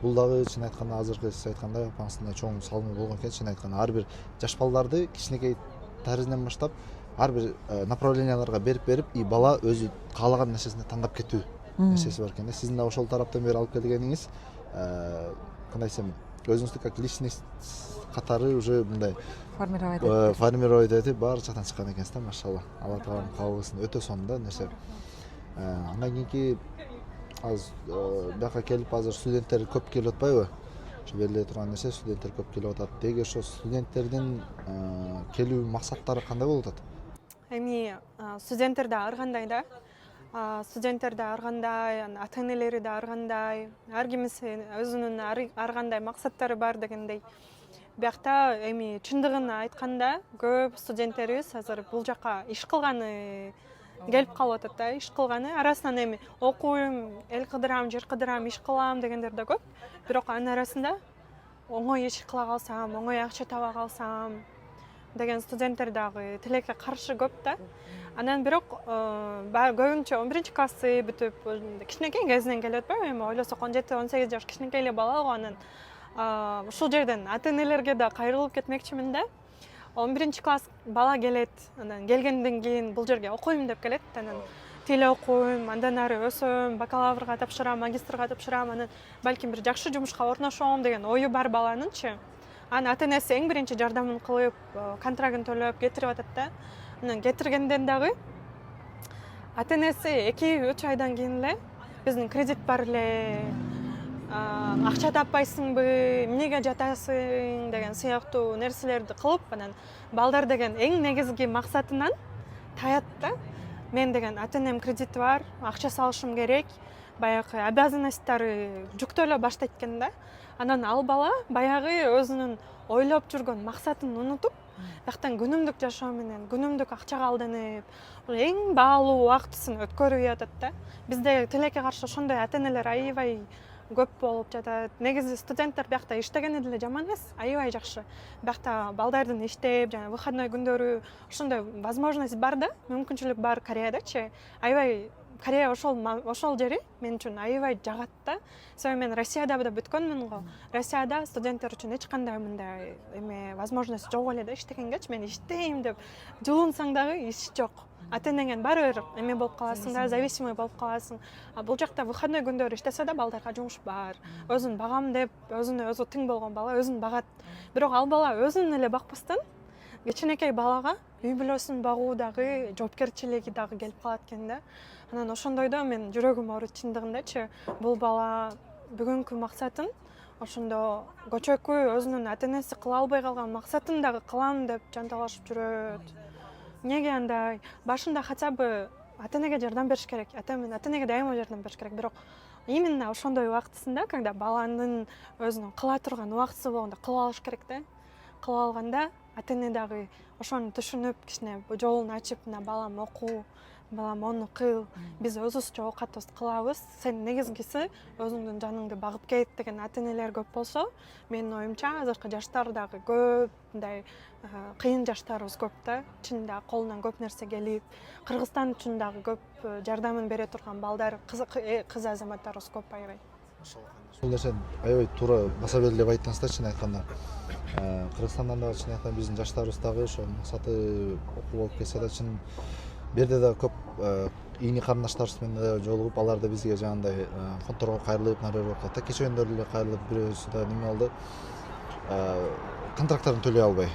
Бул дагы чын айтканда азыркы сиз айткандай апаңыздын чоң салымы болгон экен. Чын айтканда ар бир жаш балдарды кичинекей тарызынан баштап ар бир направленияларга берип и бала өзү каалаган нерсесине тандап кетүү нерсеси бар экен да. Сиздин да ошол тараптан бери алып келгениңиз, кандай десем, өзүңүздү как личность катары уже мындай формировать этип баары жактан чыккан экенсиз да, машалла. Алла таалам кабыл кылсын. Өтө сонун нерсе. Андан кийинки бияка келип азыр студенттер көп келип атпайбы? Ошо бериле турган нерсе, студенттер көп келип атат. Деги ошо студенттердин келүү максаттары кандай болуп атат? Эми студенттер да ар кандай да. Студенттер да ар кандай, ата энелери да ар кандай. Ар кимисин өзүнүн ар кандай максаттары бар дегендей. Биякта эми чындыгын айтканда көп студенттерибиз азыр бул жака иш кылганы келип калып атат да, иш кылганы. Арасынан эми окуйм, эл кыдырам, жер кыдырам, иш кылам дегендер да көп. Бирок анын арасында оңой иш кыла калсам, оңой акча таба калсам деген студенттер дагы тилекке каршы көп да. Анан бирок көбүнчө 11-классы бүтүп кичинекей кезинен келип атпайбы? Эми ойлосок 17-18 жаш кичинекей эле бала го. Анан ушул жерден ата энелерге да кайрылып кетмекчимин да. 11-класс бала келет, анан келгенден кийин бул жерге окуйм деп келет. Анан тил окуйм, андан ары өсөм, бакалаврга тапшырам, магистрга тапшырам, анан балким бир жакшы жумушка орношом деген ою бар баланынчы. Анан ата энеси эң биринчи жардамын кылып, контрагын төлөп кетирип атат да. Анан кетиргенден дагы ата энеси 2-3 айдан кийин эле биздин кредит бар эле, акча таппайсыңбы, эмнеге жатасың деген сыяктуу нерселерди кылып, анан балдар деген эң негизги максатынан таят да. Мен деген ата энем кредити бар, акча салышым керек, баягы обязанностьтары жүктөлө баштайт экен да. Анан ал бала баягы өзүнүн ойлоп жүргөн максатын унутуп, бияктан күнүмдүк жашоо менен, күнүмдүк акчага алданып, эң баалуу убактысын өткөрүп атат да. Бизде тилекке каршы ошондой ата-энелер аябай көп болуп жатат. Негизи студенттер биякта иштегени деле жаман эмес, аябай жакшы. Биякта балдардын иштеп, жана выходной күндөрү ошондой возможность бар да, мүмкүнчүлүк бар Кореядачы. Аябай Корея ошол жери мен үчүн аябай жагат да. Себеби мен Россияда да бүткөнмүн го. Россияда студенттер үчүн эч кандай мындай возможность жок эле да иштегенгечи. Мен иштейм деп жылынсаң дагы иш жок. Ата-энеңен баары бир болуп каласың да, зависимый болуп каласың. Бул жакта выходной күндөрү иштесе да балдарга жумуш бар. Өзүн багам деп, өзүнө өзү тең болгон бала өзүн багат. Бирок ал бала өзүн эле бакпастан кичинекей балага үй бүлөсүн багуу дагы жоопкерчилиги дагы келип калат экен да. Анан ошондойдо мен жүрөгүм ооруйт чындыгындачы. Бул бала бүгүнкү максатын ошондо көчөкү өзүнүн ата-энеси кыла албай калган максатын дагы кылам деп жанталашып жүрөт. Неге андай? Башында хотя бы ата-энеге жардам бериш керек. Ата-энеге дайыма жардам бериш керек. Бирок именно ошондой убактысында, когда баланын өзүнүн кыла турган убактысы болгондо кылып алыш керек да. Кылып алганда ата-эне дагы ошону түшүнүп, кичине жолун ачып, мына балам окуу, балам ону кыл, биз өзүбүзчө оокатыбызды кылабыз, сен негизгиси өзүңдүн жаныңды багып кет деген ата-энелер көп болсо, менин оюмча азыркы жаштар дагы көп мындай кыйын жаштарыбыз көп да. Чынында колунан көп нерсе келип, Кыргызстан үчүн дагы көп жардамын бере турган балдар, кыз азаматтарыбыз көп аябай. Ушул нерсе аябай туура баса белгилеп деп айттыңыз да, чын айтканда. Кыргызстандан дагы чын айтканда биздин жаштарыбыз дагы ошо максаты окуу болуп кетсе да, чын берде да көп ийни карындаштарыбыз менен да жолугуп, алар да бизге жанагындай фондторго кайрылып, нарбер болуп калат да. Кече күндөрү эле кайрылып, бирөөсү да неме болду, контракттарын төлөй албай.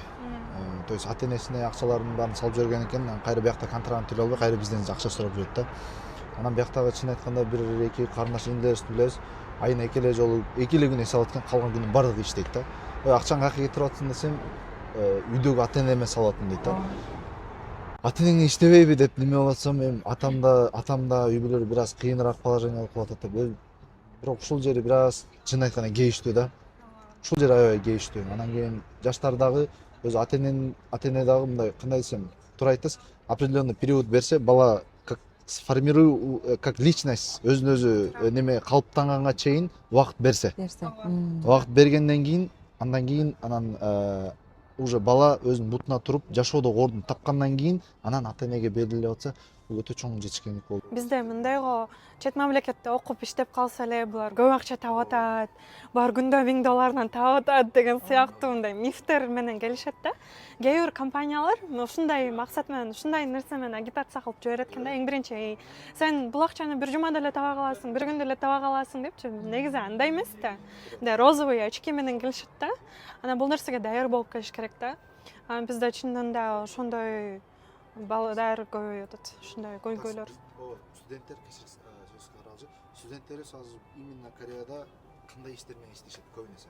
То есть ата-энесине акчаларын баарын салып жиберген экен, кайра биякта контрактын төлөй албай, кайра бизден акча сурап жүрөт да. Анан бияктагы чын айтканда бир эки карындаш индерибизди билебиз, айына эки эле жолу, эки эле күн эс алат экен, калган күнүн баардыгы иштейт да. Акчаңды каяка кетирип атасың десем, үйдөгү ата-энеме салып атам дейт да. Ата-энең иштебейби деп неме болуп атсам, атам да үй бүлөлөр бир аз кыйыныраак положение болуп калып атат да. Бирок ушул жери бир аз чын айтканда кейиштүү да. Ушул жери аябай кейиштүү. Анан кийин жаштар дагы өзү ата-эне дагы мындай, кандай десем, туура айттыңыз, определенный период берсе, бала как сформирую, как личность өзүн өзү неме калыптанганга чейин убакыт берсе. Убакыт бергенден кийин, анан уже бала өзүнүн бутуна туруп, жашоодогу ордун тапкандан кийин, анан ата-энеге берилип атса, бул өтө чоң жетишкендик болду. Бизде мындайго чет мамлекетте окуп иштеп калса эле булар көп акча таап атат, булар күндө $1000 таап атат деген сыяктуу мындай мифтер менен келишет да. Кээ бир компаниялар ушундай максат менен, ушундай нерсе менен агитация кылып жиберет экен да. Эң биринчи, сен бул акчаны бир жумада эле таба каласың, бир күндө эле таба каласың депчи. Негизи андай эмес да. Мындай розовый очки менен келишет да. Анан бул нерсеге даяр болуп келиш керек да. Бизде чындыгында ошондой балдар көп атат, ушундай көйгөйлөр. Студенттер студенттерибиз азыр именно Кореяда кандай иштер менен иштешет көбүнесе?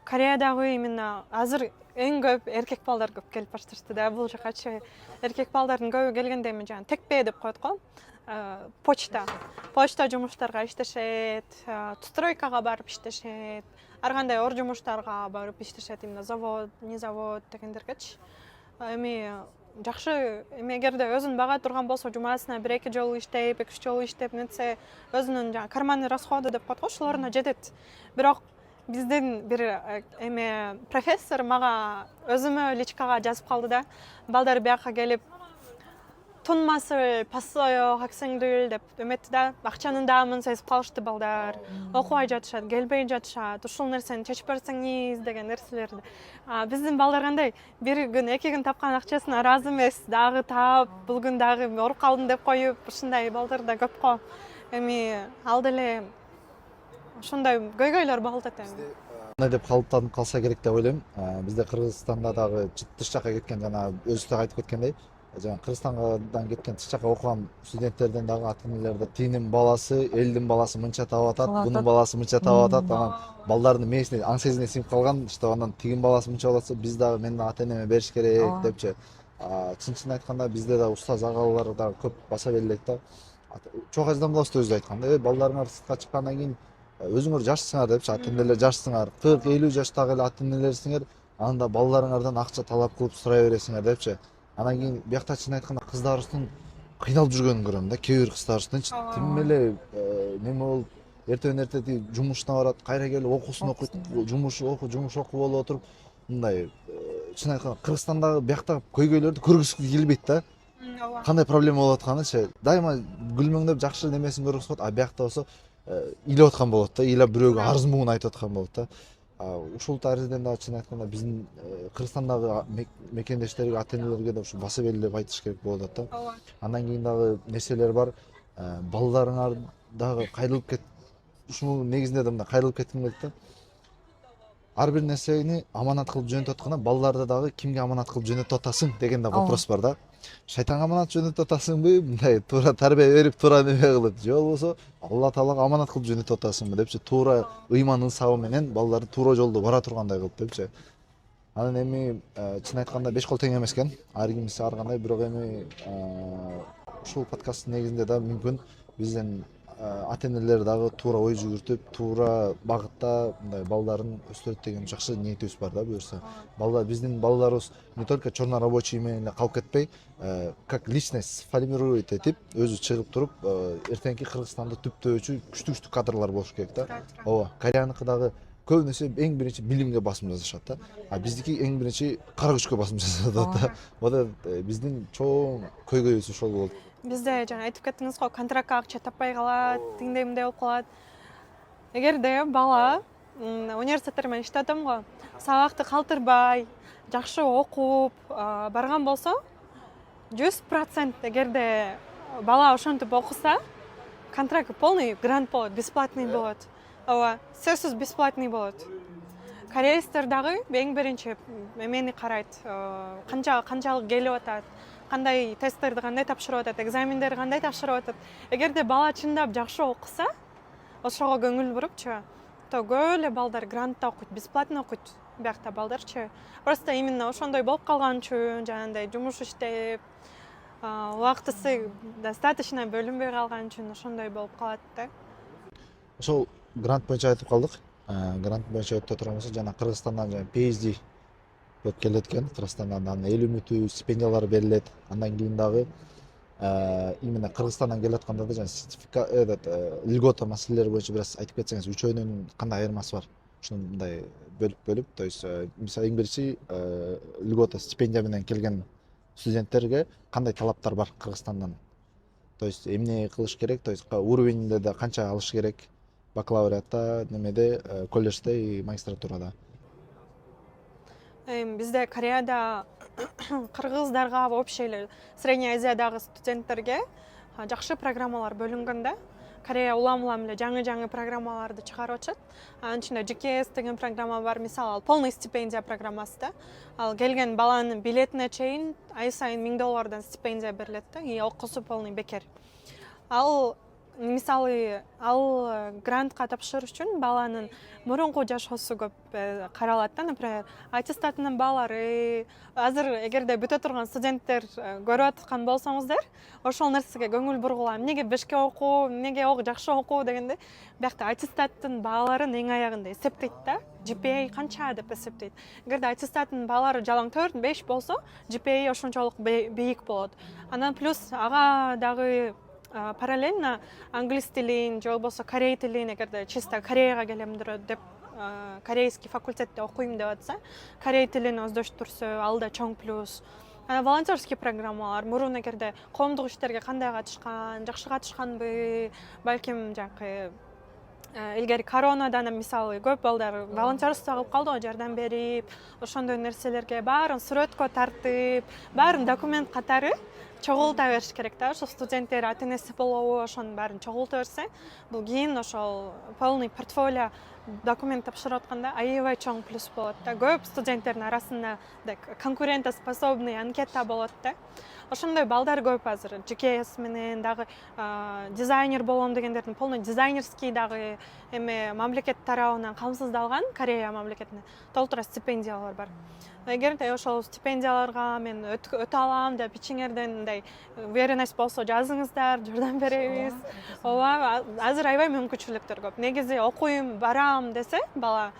Кореядагы именно азыр эң көп эркек балдар көп келип башташты да. Бул жакачы эркек балдардын көбү келгенде эми жана текпе деп коет го. Почта жумуштарга иштешет, стройкага барып иштешет, ар кандай ор жумуштарга барып иштешет, именно завод, не завод дегендергечи. Эми жакшы, эгерде өзүн бага турган болсо, жумасына 1-2 жолу иштеп, 2-3 жолу иштеп нетсе, өзүнүн жана карманный расходу деп коет го, ошолоруна жетет. Бирок биздин бир профессор мага өзүмө личкага жазып калды да. Балдар бияка келип тунмасы пассою аксеңдүл деп эметти да. Акчанын даамын сезип калышты балдар. Окубай жатышат, келбей жатышат. Ушул нерсени чечип берсеңиз деген нерселерди. Биздин балдар кандай? Бир күн, 2 күн тапкан акчасына ыраазы эмес, дагы таап, бул күн дагы ооруп калдым деп коюп, ушундай балдар да көп го. Эми ал деле ошондой көйгөйлөр болуп атат эми. Мындай деп калыптанып калса керек деп ойлойм. Бизде Кыргызстанда дагы тыш жака кеткен, жана өзү да айтып кеткендей, жана Кыргызстандан кеткен тыш жака окуган студенттерден дагы ата-энелер да тигинин баласы, элдин баласы мынча таап атат, бунун баласы мынча таап атат, анан балдардын мээсине, аң сезине сиңип калган, что анан тигин баласы мынча болот болсо, биз дагы мен ата-энеме бериш керек депчи. Чын айтканда бизде да устаз агалар да көп баса белгилейт да. чок аждан болосу өзү айтканда, балдарыңар сыртка чыккандан кийин өзүңөр жашсыңар депчи, ата энелер жашсыңар, 40-50 жаштагы эле ата энелерсиңер, анда балдарыңардан акча талап кылып сурай бересиңер депчи. Анан кийин биякта чын айтканда кыздарыбыздын кыйналып жүргөнүн көрөм да, кээ бир кыздарыбыздынчы тим эле неме болуп, эртең эрте жумушуна барат, кайра келип окуусун окуйт, жумуш окуу болуп отуруп, мындай чын айтканда Кыргызстандагы бияктагы көйгөйлөрдү көргүзгү келбейт да. Кандай проблема болуп атканычы, дайыма күлмөңдөп жакшы немесин көргүзүп атат, а биякта болсо ыйлап аткан болот да, ыйлап бирөөгө арыз муңун айтып аткан болот да. Ушул тарыхтан дагы чын айтканда биздин Кыргызстандагы мекендештерге, ата энелерге да ушу баса белгилеп айтыш керек болуп атат да. Андан кийин дагы нерселер бар. Балдарыңар дагы кайрылып кет. Ушул негизинде да мындай кайрылып кетким келет да. Ар бир нерсени аманат кылып жөнөтүп атканда, балдарды дагы кимге аманат кылып жөнөтүп атасың деген да вопрос бар да. Шайтанга аманат жөнөтүп атасыңбы, мындай туура тарбия берип, туура неме кылып, же болбосо Алла Таалага аманат кылып жөнөтүп атасыңбы депчи, туура ыйман ысабы менен балдарды туура жолдо бара тургандай кылып депчи. Анан эми чын айтканда 5 кол тең эмес экен, ар кимиси ар кандай, бирок эми ушул подкасттын негизинде да мүмкүн бизден ата энелер дагы туура ой жүгүртүп, туура багытта мындай балдарын өстүрөт деген жакшы ниетибиз бар да буюрса. Биздин балдарыбыз не только чернорабочий менен эле калып кетпей, как личность формирует этип, өзү чыгып туруп, эртеңки Кыргызстанды түптөөчү күчтүү кадрлар болуш керек да. Ооба, Кореяныкы дагы көбүнөсү эң биринчи билимге басым жасашат да. А биздики эң биринчи кара күчкө басым жасашат да. Вот биздин чоң көйгөйүбүз ошол болот. Бизде жана айтып кеттиңиз го, контрактка акча таппай калат, тиңдей мындай болуп калат. Эгерде бала университеттер менен иштеп атам го, сабакты калтырбай, жакшы окуп барган болсо, 100% эгерде бала ошентип окуса, контракт полный грант болот, бесплатный болот. Ооба, сөзсүз бесплатный болот. Кореецтер дагы эң биринчи эмени карайт, канчалык келип атат, кандай тесттерди кандай тапшырып атат, экзамендерди кандай тапшырып атат. Эгерде бала чындап жакшы окуса, ошого көңүл бурупчу, то көп эле балдар грантта окуйт, бесплатно окуйт биякта балдарчы. Просто именно ошондой болуп калган үчүн, жанагындай жумуш иштеп, убактысы достаточно бөлүнбөй калган үчүн ошондой болуп калат да. Ошол грант боюнча айтып калдык. Грант боюнча өтүп турганбызда жана Кыргызстандан жана PhD өтүп келет экен. Кыргызстандан эл үмүтү стипендиялар берилет. Андан кийин дагы именно Кыргызстандан келатканда да жана сертификат льгота маселелери боюнча бир аз айтып кетсеңиз, үчөөнүн кандай айырмасы бар? Ушуну мындай бөлүп, то есть мисалы эң биринчи льгота стипендия менен келген студенттерге кандай талаптар бар Кыргызстандан? То есть эмне кылыш керек, то есть уровеньде да канча алыш керек? Бакалавриатта, немеде, колледжде и магистратурада. Бизде Кореяда кыргыздарга вообще эле Средняя Азиядагы студенттерге жакшы программалар бөлүнгөн да. Корея улам эле жаңы программаларды чыгарып атышат. Анын ичинде GKS деген программа бар, мисалы полный стипендия программасы да. Ал келген баланын билетине чейин ай сайын $1000 стипендия берилет да, и окуусу полный бекер. Ал мисалы грантка тапшырыш үчүн баланын мурунку жашоосу көп каралат да. Например, аттестатынын баалары, азыр эгерде бүтө турган студенттер көрүп аткан болсоңуздар, ошол нерсеге көңүл бургула. Эмнеге 5ке окуу, эмнеге жакшы окуу дегенде, биякта аттестаттын бааларын эң аягында эсептейт да. GPA канча деп эсептейт. Эгерде аттестаттын баалары жалаң 4-5 болсо, GPA ошончолук бийик болот. Анан плюс ага дагы параллельно англис тилин, же болбосо корей тилин, эгерде чисто Кореяга келем деп корейский факультетте окуйм деп атса, корей тилин өздөштүрсө, ал да чоң плюс. Волонтерский программалар, мурун эгерде коомдук иштерге кандай катышкан, жакшы катышканбы, балким жакы илгери коронадан мисалы көп балдар волонтерство кылып калды го, жардам берип, ошондой нерселерге баарын сүрөткө тартып, баарын документ катары чогулта бериш керек да. Ошо студенттер ата энеси болобу, ошонун баарын чогулта берсе, бул кийин ошол полный портфолио документ тапшырып атканда аябай чоң плюс болот да. Көп студенттердин арасында конкурентоспособный анкета болот да. Ошондой балдар көп азыр. GKS менен дагы дизайнер болом дегендердин полный дизайнерский дагы эме мамлекет тарабынан камсыздалган Корея мамлекетинен толтура стипендиялар бар. Эгерде ошол стипендияларга мен өтө алам деп ичиңерден мындай very nice болсо жазыңыздар, жардам беребиз. Ооба, азыр аябай мүмкүнчүлүктөр көп. Негизи окуйм, барам десе бала,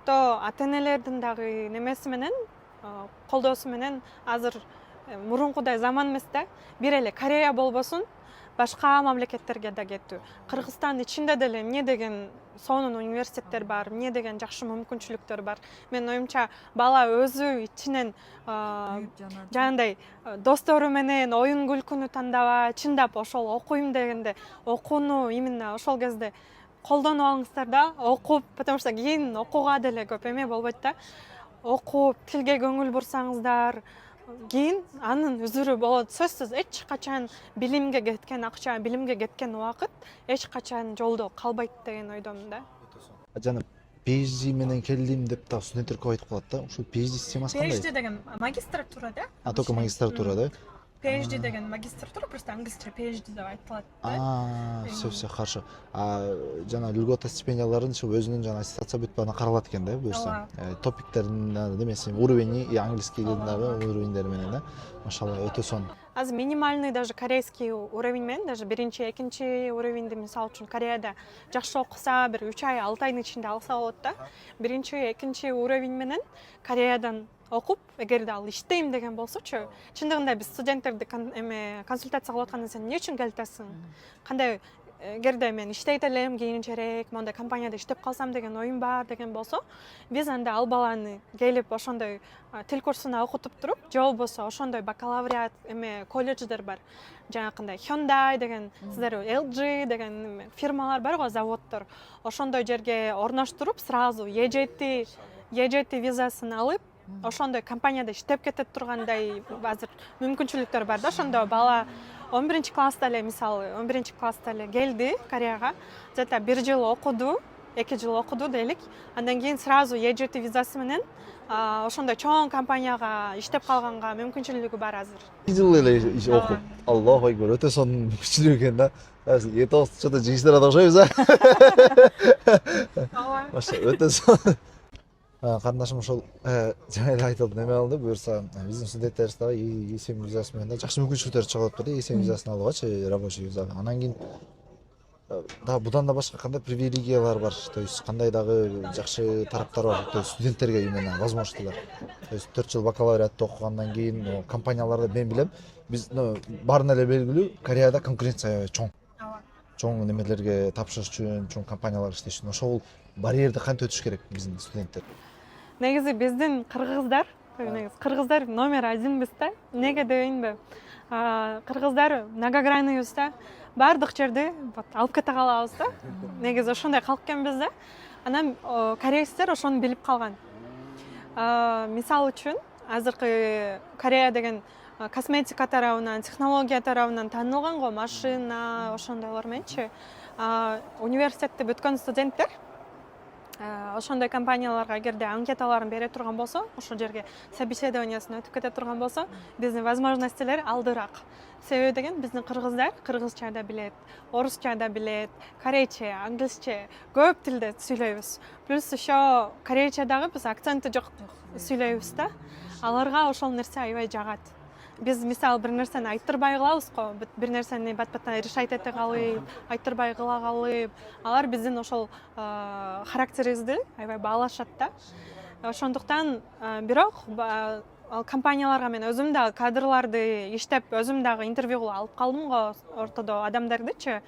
то ата-энелердин дагы немеси менен, колдоосу менен азыр мурункудай заман эмес да. Бир эле Корея болбосун, башка мамлекеттерге да кеттү. Кыргызстан ичинде деле эмне деген сонун университеттер бар, эмне деген жакшы мүмкүнчүлүктөр бар. Мен оюмча бала өзү ичинен жандай достору менен оюн күлкүнү тандабай, чындап ошол окуйм дегенде окууну именно ошол кезде колдонуп алыңыздар да, окуп, потому что кийин окууга деле көп эме болбойт да. Окуп, тилге көңүл бурсаңыздар, кийин анын үзүрү болот. Сөзсүз эч качан билимге кеткен акча, билимге кеткен убакыт эч качан жолдо калбайт деген ойдомун да. Жана PhD менен келдим деп да студенттер көп айтып калат да. Ушул PhD системасы кандай? PhD деген магистратура да. Только магистратура да? PhD деген магистратура, просто англисче PhD деп айтылат да. Все хорошо. Жана льгота стипендияларын ошо өзүнүн жана аттестация бүт каралат экен да, буюрса. Топиктердин немеси, уровени и английскийдин дагы уровендери менен да. Машалла, өтө сонун. Азыр минимальный даже корейский уровень менен, даже биринчи, экинчи уровеньди мисалы үчүн Кореяда жакшы окуса, бир 3 ай, 6 айдын ичинде алса болот да. Биринчи, экинчи уровень менен Кореядан окуп, эгерде ал иштейм деген болсочу, чындыгында биз студенттерди консультация кылып атканда сен эмне үчүн келип атасың? Кандай эгерде мен иштейт элем кийинчерээк, мондай компанияда иштеп калсам деген оюм бар деген болсо, биз анда ал баланы келип ошондой тил курсуна окутуп туруп, же болбосо ошондой бакалавриат колледждер бар. Жанакындай Hyundai деген, сиздер LG деген фирмалар бар го, заводдор. Ошондой жерге орноштуруп, сразу E7 визасын алып, ошондой компанияда иштеп кетет тургандай азыр мүмкүнчүлүктөр бар да. Ошондо бала 11-класста эле, мисалы 11-класста эле келди Кореяга, зата 1 жыл окуду, 2 жыл окуду дейлик. Андан кийин сразу E7 визасы менен ошондой чоң компанияга иштеп калганга мүмкүнчүлүгү бар азыр. 2 жыл эле окуп, Аллаху акбар, өтө сонун мүмкүнчүлүк экен да. Ето что-то жизнь продолжаем, да? Маша, өтө сонун. Кандашым ошол жана эле айтылды, неме алды, буюрса биздин студенттерибиз дагы E7 визасы менен да жакшы мүмкүнчүлүктөр чыгып атат да, E7 визасын алгачы, рабочий виза. Анан кийин да будан да башка кандай привилегиялар бар, то есть кандай дагы жакшы тараптар бар, то есть студенттерге именно возможностьтар. То есть 4 жыл бакалавриатты окугандан кийин компанияларда мен билем, биз баарына эле белгилүү, Кореяда конкуренция чоң. Чоң немелерге тапшырыш үчүн, чоң компаниялар иштеш үчүн ошол барьерди кантип өтүш керек биздин студенттер? Негизи биздин кыргыздар номер 1 да. Неге дегенде, кыргыздар многогранныйбыз да. Бардык жерде алып кете калабыз да. Негизи ошондой калып кеткенбиз да. Анан корейстер ошону билип калган. Мисалы үчүн, азыркы Корея деген косметика тарабынан, технология тарабынан таанылган го, машина, ошондойлор мененчи. Университетти бүткөн студенттер ошондой компанияларга эгерде анкеталарын бере турган болсо, ошол жерге собеседованиясын өтүп кете турган болсо, биздин возможностьтер алдыраак. Себеби деген биздин кыргыздар кыргызча да билет, орусча да билет, корейче, англисче, көп тилде сүйлөйбүз. Плюс еще корейче дагы биз акценти жок сүйлөйбүз да. Аларга ошол нерсе аябай жагат. Биз мисалы бир нерсени айттырбай кылабыз го, бир нерсени бат-баттан решать эте калып, айттырбай кыла калып, алар биздин ошол характерибизди аябай баалашат да. Ошондуктан бирок компанияларга мен өзүм да кадрларды иштеп, өзүм дагы интервью алып калдым го ортодо адамдардычы.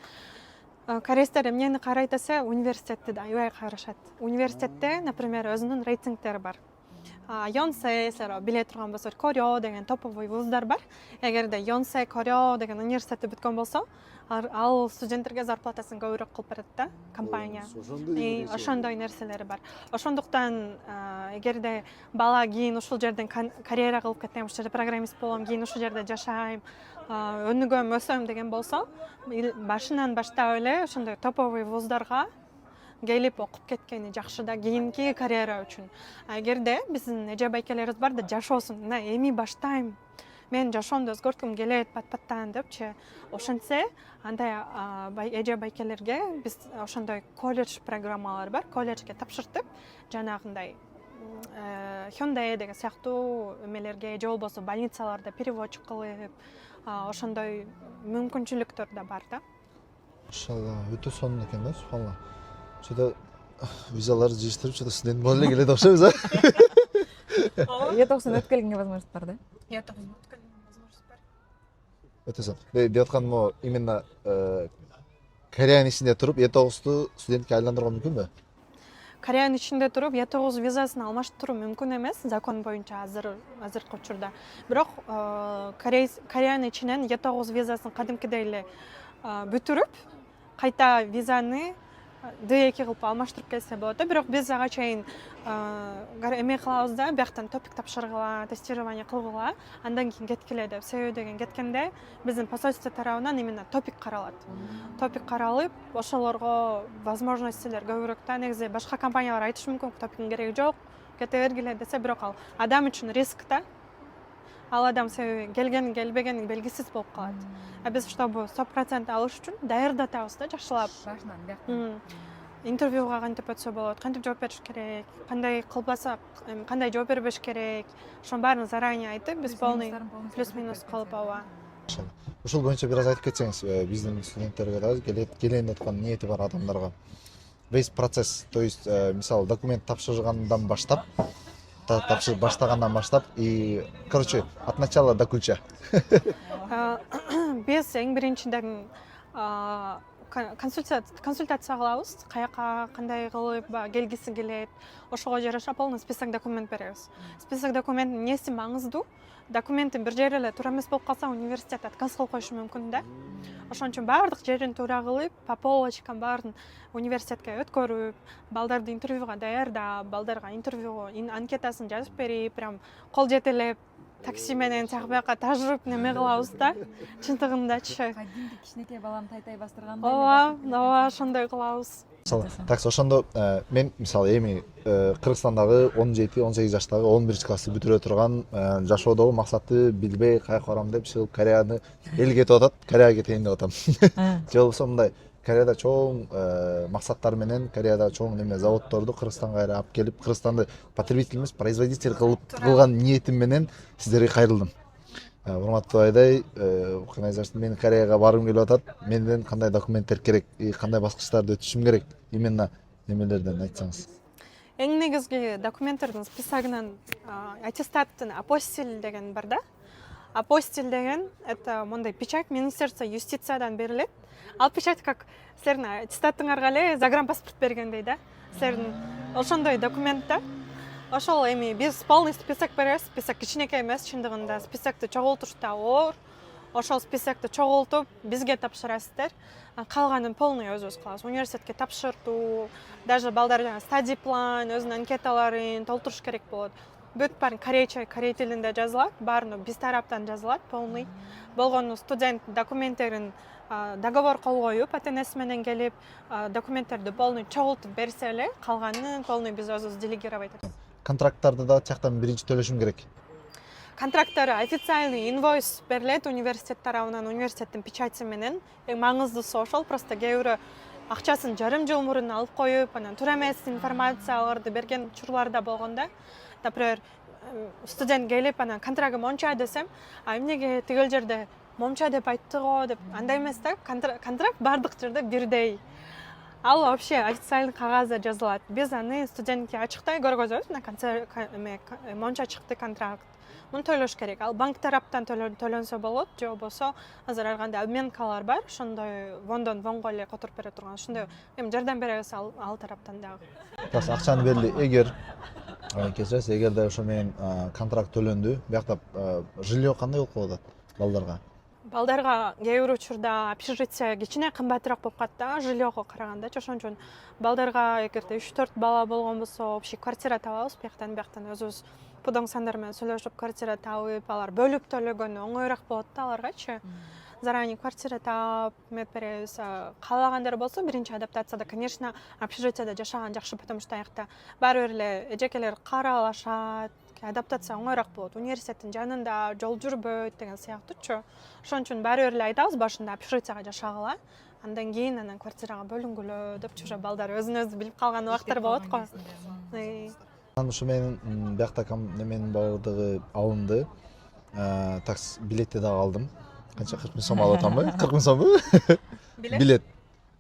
Корейстер эмнени карайт десе, университетти да аябай карашат. Университетте, например, өзүнүн рейтингтери бар. Yonsei, биле турган болсо, Корё деген топовый вуздар бар. Эгерде Yonsei, Корё деген университетти бүткөн болсо, ал студенттерге зарплатасын көбүрөөк кылып берет да, компания. Ошондой нерселери бар. Ошондуктан эгерде бала кийин ушул жерден карьера кылып кетем, ушул жерде программист болом, кийин ушул жерде жашайм, өнүгөм, өсөм деген болсо, башынан баштап эле ошондой топовый вуздарга келип окуп кеткени жакшы да кийинки карьера үчүн. Эгерде биздин эже байкелерибиз бар да жашоосун, мына эми баштайм, мен жашоомду өзгөрткүм келет пат-паттан депчи, ошентсе андай эже байкелерге биз ошондой колледж программалары бар, колледжге тапшыртып, жанагындай Hyundai деген сыяктуу эмелерге же болбосо больницаларда переводчик кылып, ошондой мүмкүнчүлүктөр да бар да. Машалла, өтө сонун экен да, субханалла. Чөтө визаларды жыйыштырып, чөтө студент болуп эле келет окшойбуз, а? Е9-тун өткөлүнгө возможность бар да. Өтө сонун. Деп атканым о, именно Кореянын ичинде туруп Е9ту студентке айландырууга мүмкүнбү? Кореянын ичинде туруп Е9 визасын алмаштыруу мүмкүн эмес закон боюнча азыркы учурда. Бирок Кореянын ичинен Е9 визасын кадимкидей эле бүтүрүп, кайта визаны D2 кылып алмаштырып келсе болот. Бирок биз ага чейин эме кылабыз да, бияктан топик тапшыргыла, тестирование кылгыла, андан кийин кеткиле деп. Себеби деген кеткенде биздин посольство тарабынан именно топик каралат. Топик каралып, ошолорго возможностьтер көбүрөөк да. Негизи башка компаниялар айтышы мүмкүн, топиктин кереги жок, кете бергиле десе, бирок ал адам үчүн риск да. Ал адам себеби келген, келбеген белгисиз болуп калат. Биз чтобы 100% алыш үчүн даярдатабыз да, жакшылап. Башынан бияктан. Интервьюга кантип өтсө болот, кантип жооп бериш керек, кандай кылбаса, кандай жооп бербеш керек, ошонун баарын заранее айтып, биз полный плюс-минус кылып ооба. Ушул боюнча бир аз айтып кетсеңиз, биздин студенттерге да келейин деп аткан ниети бар адамдарга. Весь процесс, то есть мисалы документ тапшыргандан баштап, баштагандан баштап и, короче, от начала до ключа. Биз эң биринчиден консультация кылабыз, каяка кандай кылып келгиси келет, ошого жараша полный список документ беребиз. Список документтин эмнеси маңыздуу? Документтин бир жери эле туура эмес болуп калса, университет отказ кылып коюшу мүмкүн да. Ошон үчүн баардык жерин туура кылып, по полочкам баарын университетке өткөрүп, балдарды интервьюга даярдап, балдарга интервью анкетасын жазып берип, прям кол жетелеп, такси менен тияк бияка тажырып неме кылабыз да, чындыгындачы. Кадимки кичинекей баланы тай бастыргандай. Ооба, ошондой кылабыз. Так, ошондо мен мисалы эми Кыргызстандагы 17-18 жаштагы 11 классты бүтүрө турган жашоодогу максатты билбей каяка барам деп чыгып Кореяны эл кетип атат, Кореяга кетейин деп атам. Же болбосо мындай Кореяда чоң максаттар менен, Кореяда чоң неме заводдорду Кыргызстанга кайра алып келип, Кыргызстанды потребитель эмес, производитель кылган ниетим менен сиздерге кайрылдым. Урматтуу Айдай, мен Кореяга баргым келип атат. Менден кандай документтер керек, кандай баскычтарды өтүшүм керек? Именно немелерден айтсаңыз. Эң негизги документтердин списогунан аттестаттын апостиль деген бар да. Апостиль деген это мондай печать Министерства юстициядан берилет. Ал печать как силердин аттестаттыңарга эле загранпаспорт бергендей да. Силердин ошондой документ да. Ошол эми биз полный список беребиз. Список кичинекей эмес, чындыгында списокду чогултуш да оор. Ошол списокду чогултуп бизге тапшырасыздар. Калганын полный өзүбүз кылабыз. Университетке тапшыртуу, даже балдар стадий план, өзүнүн анкеталарын толтуруш керек болот. Бүт баарын корей тилинде жазылат, баарын биз тараптан жазылат, полный. Болгону студент документтерин договор кол коюп, ата-энеси менен келип, документтерди полный чогултуп берсе эле, калганын полный биз өзүбүз делегировать этебиз. Контракттарды да тияктан биринчи төлөшүм керек. Контракттар официальный инвойс берилет университет тарабынан, университеттин печати менен. Эң маңыздуусу ошол, просто кээ бирөө акчасын жарым жыл мурун алып коюп, анан туура эмес информацияларды берген учурлар да болгон да. Например, студент келип, анан контрагы монча десем, эмнеге тигил жерде момча деп айтты го деп, андай эмес да, контракт бардык жерде бирдей. Ал вообще официальный кагазда жазылат. Биз аны студентке ачыктай көргөзөбүз, мына монча чыкты контракт. Муну төлөш керек. Ал банк тараптан төлөнсө болот, же болбосо азыр ар кандай обменкалар бар, ошондой вондон вонго эле которуп бере турган. Ошондой эми жардам беребиз ал тараптан дагы. Раз акчаны берли, кечиресиз, эгерде ошо менен контракт төлөндү, биякта жилье кандай болуп калат балдарга? Балдарга кээ бир учурда общежитие кичине кымбатыраак болуп калат да, жильего караганда. Ошон үчүн балдарга эгерде 3-4 бала болгон болсо, общий квартира табабыз, бияктан өзүбүз пудоң сандар менен сүйлөшүп квартира табып, алар бөлүп төлөгөнү оңоюраак болот да аларгачы. заранее квартира таап эметип беребиз. Каалагандар болсо биринчи адаптацияда, конечно, общежитияда жашаган жакшы, потому что аякта баары бир эле эжекелер каралашат, адаптация оңойраак болот. Университеттин жанында жол жүрбөйт деген сыяктуучу. Ошон үчүн баары бир эле айтабыз башында общежитияга жашагыла. Андан кийин анан квартирага бөлүнгүлө депчи уже балдар өзүн өзү билип калган убактар болот го. Анан ушу менин биякта неменин баардыгы алынды. Такси билетти дагы алдым. Канча 40 000 сом алып атамбы? 40 000 сомбу? Билет.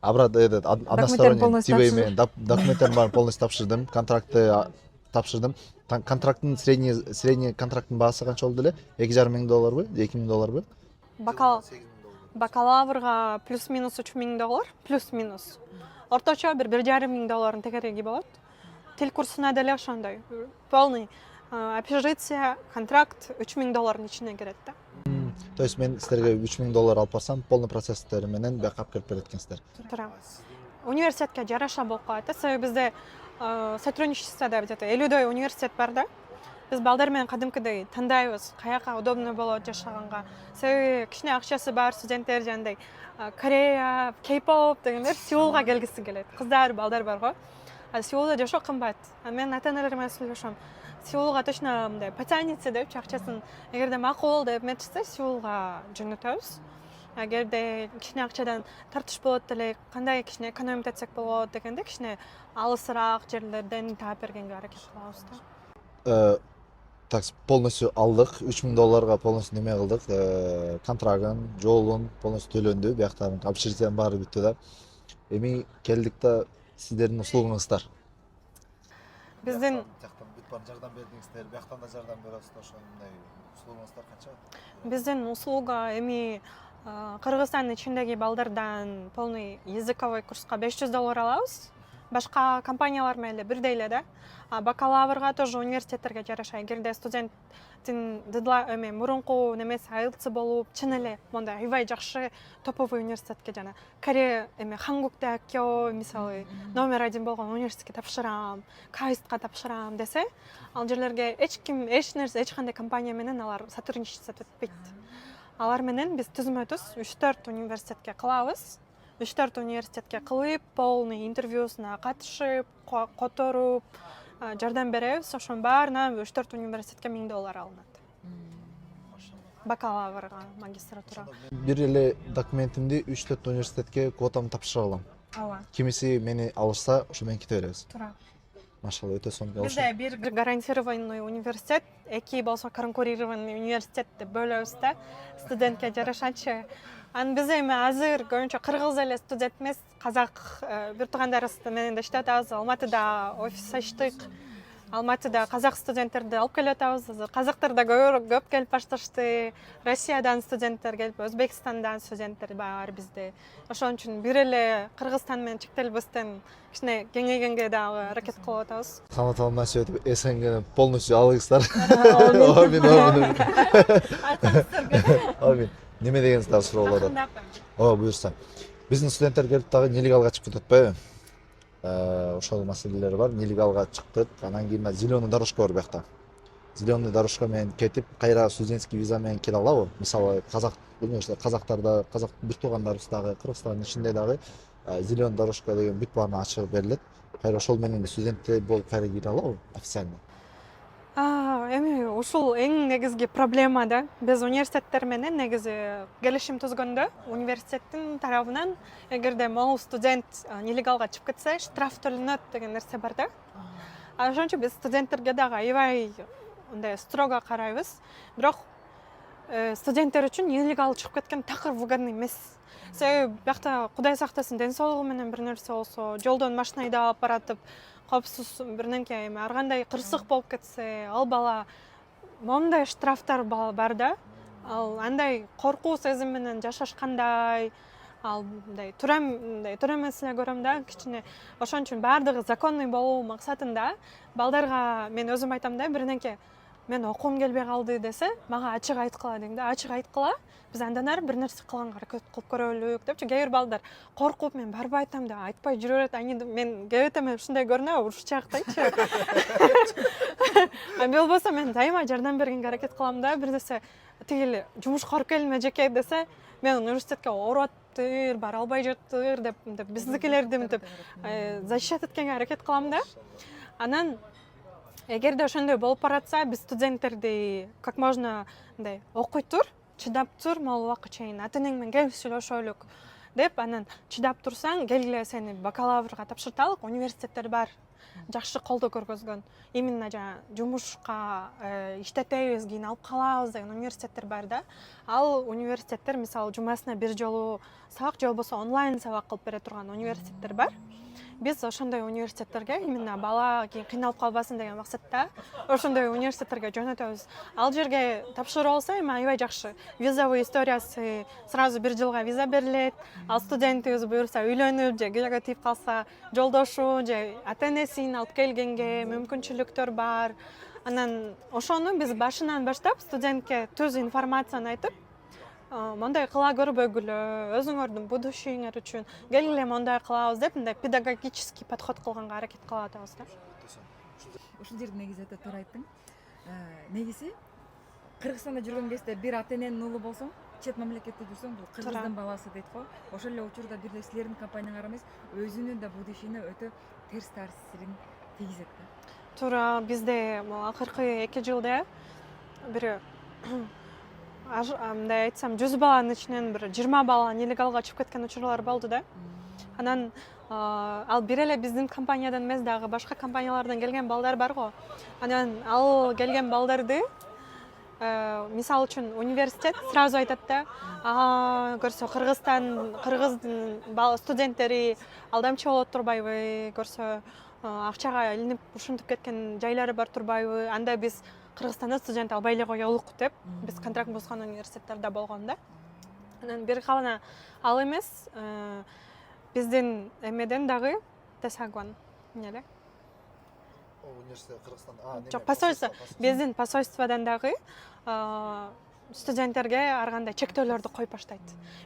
Обратно односторонний тибей менен документтерин баарын полностью тапшырдым. Контрактты тапшырдым. Контракттын средний контракттын баасы канча болду эле? $2,500 $2,000. Бакалаврга плюс-минус $3,000, плюс-минус. Орточо бир $1,500 тегереги болот. Тил курсуна деле ошондой. Полный общежитие, контракт $3,000 ичине кирет да. То есть мен силерге $3,000 алып барсам, полный процесстери менен бияка алып келип берет экенсиздер. Туура. Университетке жараша болуп калат. Себеби бизде сотрудничествода где-то 50 университет бар да. Биз балдар менен кадимкидей тандайбыз, каяка удобно болот жашаганга. Себеби кичине акчасы бар студенттер жандай Корея, K-pop дегендер Сеулга келгиси келет. Кыздар, балдар бар го. Сеулда жашоо кымбат. Мен ата-аналар менен сүйлөшөм. Сеулга точно мындай потянется депчи, акчасын эгерде макул деп эметсе Сеулга жөнөтөбүз. Эгерде кичине акчадан тартыш болот эле, кандай кичине экономить этсек болот дегенде кичине алысыраак жерлерден таап бергенге аракет кылабыз да. Так, полностью алдык. $3,000 полностью неме кылдык. Контрагын, жолун полностью төлөндү. Бияктан общежитиянын баары бүттү да. Эми келдик да сиздердин услугуңуздар. Биздин жардам бердиңиздер, бияктан да жардам бересиздер, ошондой услугуңуздар канча? Биздин услуга эми Кыргызстандын ичиндеги балдардан полный языковой курска $500 алабыз. Башка компаниялар менен эле бирдей эле да. Бакалаврга тоже университеттерге жараша, эгерде студенттин мурунку немеси IELTS болуп, чын эле мондай аябай жакшы топовый университетке жана Корея Хангук Daekyo мисалы номер 1 болгон университетке тапшырам, KAISTка тапшырам десе, ал жерлерге эч ким, эч нерсе, эч кандай компания менен алар сотрудничество этпейт. Алар менен биз түзмөтүз 3-4 университетке кылабыз. 3-4 университетке кылып, полный интервьюсуна катышып, которуп, жардам беребиз. Ошонун баарына 3-4 университетке $1,000 алынат. Бакалаврга, магистратура. Бир эле документимди 3-4 университетке квотамды тапшыра алам. Ооба. Кимиси мени алышса, ошо менен кете беребиз. Туура. Машалла, өтө сонун. Бизде бир гарантированный университет, эки болсо конкурированный университет деп бөлөбүз да. Студентке жарашачы. Аны биз эми азыр көбүнчө кыргыз эле студент эмес, казак бир туугандарыбыз менен да иштеп атабыз. Алматыда офис ачтык. Алматыда казак студенттерди алып келип атабыз. Азыр казактар да көп келип башташты. Россиядан студенттер келип, Өзбекстандан студенттер бар бизде. Ошон үчүн бир эле Кыргызстан менен чектелбестен кичине кеңейгенге дагы аракет кылып атабыз. Канаталым насип этип, СНГ полностью алыгыздар. Амин. Неме дегенди дагы суроолор бар. Ооба, буюрса. Биздин студенттер келип дагы нелегалга чыгып кетип атпайбы? Ошол маселелер бар. Нелегалга чыктык. Анан кийин зеленый дорожка бар биякта. Зеленый дорожка менен кетип, кайра студентский виза менен келе алабы? Мисалы, казактарда, казак бир туугандарыбыз дагы Кыргызстандын ичинде дагы зеленый дорожка деген бүт баарына ачык берилет. Кайра ошол менен студенттер болуп кайра кире алабы официально? Эми ушул эң негизги проблема да. Биз университеттер менен негизи келишим түзгөндө университеттин тарабынан эгерде могул студент нелегалга чыгып кетсе, штраф төлөнөт деген нерсе бар да. Ошон үчүн биз студенттерге дагы аябай мындай строго карайбыз. Бирок студенттер үчүн нелегал чыгып кеткен такыр выгодный эмес. Себеби биякта Кудай сактасын, ден соолугу менен бир нерсе болсо, жолдон машина айдап баратып, коопсуз бирнеке ар кандай кырсык болуп кетсе, ал бала моундай штрафтар бар да. Ал андай коркуу сезим менен жашашкандай, ал мындай туура эмесине көрөм да, кичине. Ошон үчүн баардыгы законный болуу максатында балдарга мен өзүм айтам да, бирнеке мен окугум келбей калды десе, мага ачык айткыла дейм да. Ачык айткыла, биз андан ары бир нерсе кылганга аракет кылып көрөлүк депчи. Кээ бир балдар коркуп, мен барбай айтам деп айтпай жүрө берет. Мен кебетеме ушундай көрүнөбү, урушчактайчы. Болбосо мен дайыма жардам бергенге аракет кылам да. Бир нерсе тигил жумушка барып келдим эжеке десе, мен университетке ооруп атыптыр, бара албай жаттыр деп биздикилерди мынтип защищать эткенге аракет кылам да. Анан эгерде ошондой болуп баратса, биз студенттерди как можно мындай окуй тур, чыдап тур, могул убакка чейин ата-энең менен келип сүйлөшөлүк деп, анан чыдап турсаң, келгиле сени бакалаврга тапшырталык. Университеттер бар, жакшы колдоо көргөзгөн. Именно жана жумушка иштетебиз, кийин алып калабыз деген университеттер бар да. Ал университеттер мисалы жумасына бир жолу сабак же болбосо онлайн сабак кылып бере турган университеттер бар. Биз ошондой университеттерге именно бала кийин кыйналып калбасын деген максатта ошондой университеттерге жөнөтөбүз. Ал жерге тапшырып алса, эми аябай жакшы. Визовый историясы сразу бир жылга виза берилет. Ал студентибиз буюрса үйлөнүп же күйөөгө тийип калса, жолдошу же ата-энесин алып келгенге мүмкүнчүлүктөр бар. Анан ошону биз башынан баштап студентке түз информацияны айтып, мондай кыла көрбөгүлө, өзүңөрдүн будущийиңер үчүн келгиле мондай кылабыз деп, мындай педагогический подход кылганга аракет кылып атабыз да. Ушул жерде негизи өтө туура айттың. Негизи Кыргызстанда жүргөн кезде бир ата-эненин уулу болсоң, чет мамлекетте жүрсөң, бул кыргыздын баласы дейт го. Ошол эле учурда бир силердин компанияңар эмес, өзүнүн да будущийине өтө терс таасирин тийгизет да. Туура, бизде акыркы 2 жылда бир мындай айтсам 100 баланын ичинен бир 20 бала нелегалга чыгып кеткен учурлар болду да. Анан ал бир эле биздин компаниядан эмес, дагы башка компаниялардан келген балдар бар го. Анан ал келген балдарды мисалы үчүн университет сразу айтат да, көрсө кыргыздын студенттери алдамчы болот турбайбы, көрсө акчага илинип ушинтип кеткен жайлары бар турбайбы, анда биз Кыргызстанда студент албай эле коелук деп, биз контракт бузган университеттерде болгон да. Анан бир гана ал эмес, биздин эмеден дагы Тесагван эле. Университет Кыргызстан. Жок, посольство. Биздин посольстводон дагы студенттерге ар кандай чектөөлөрдү коюп баштайт.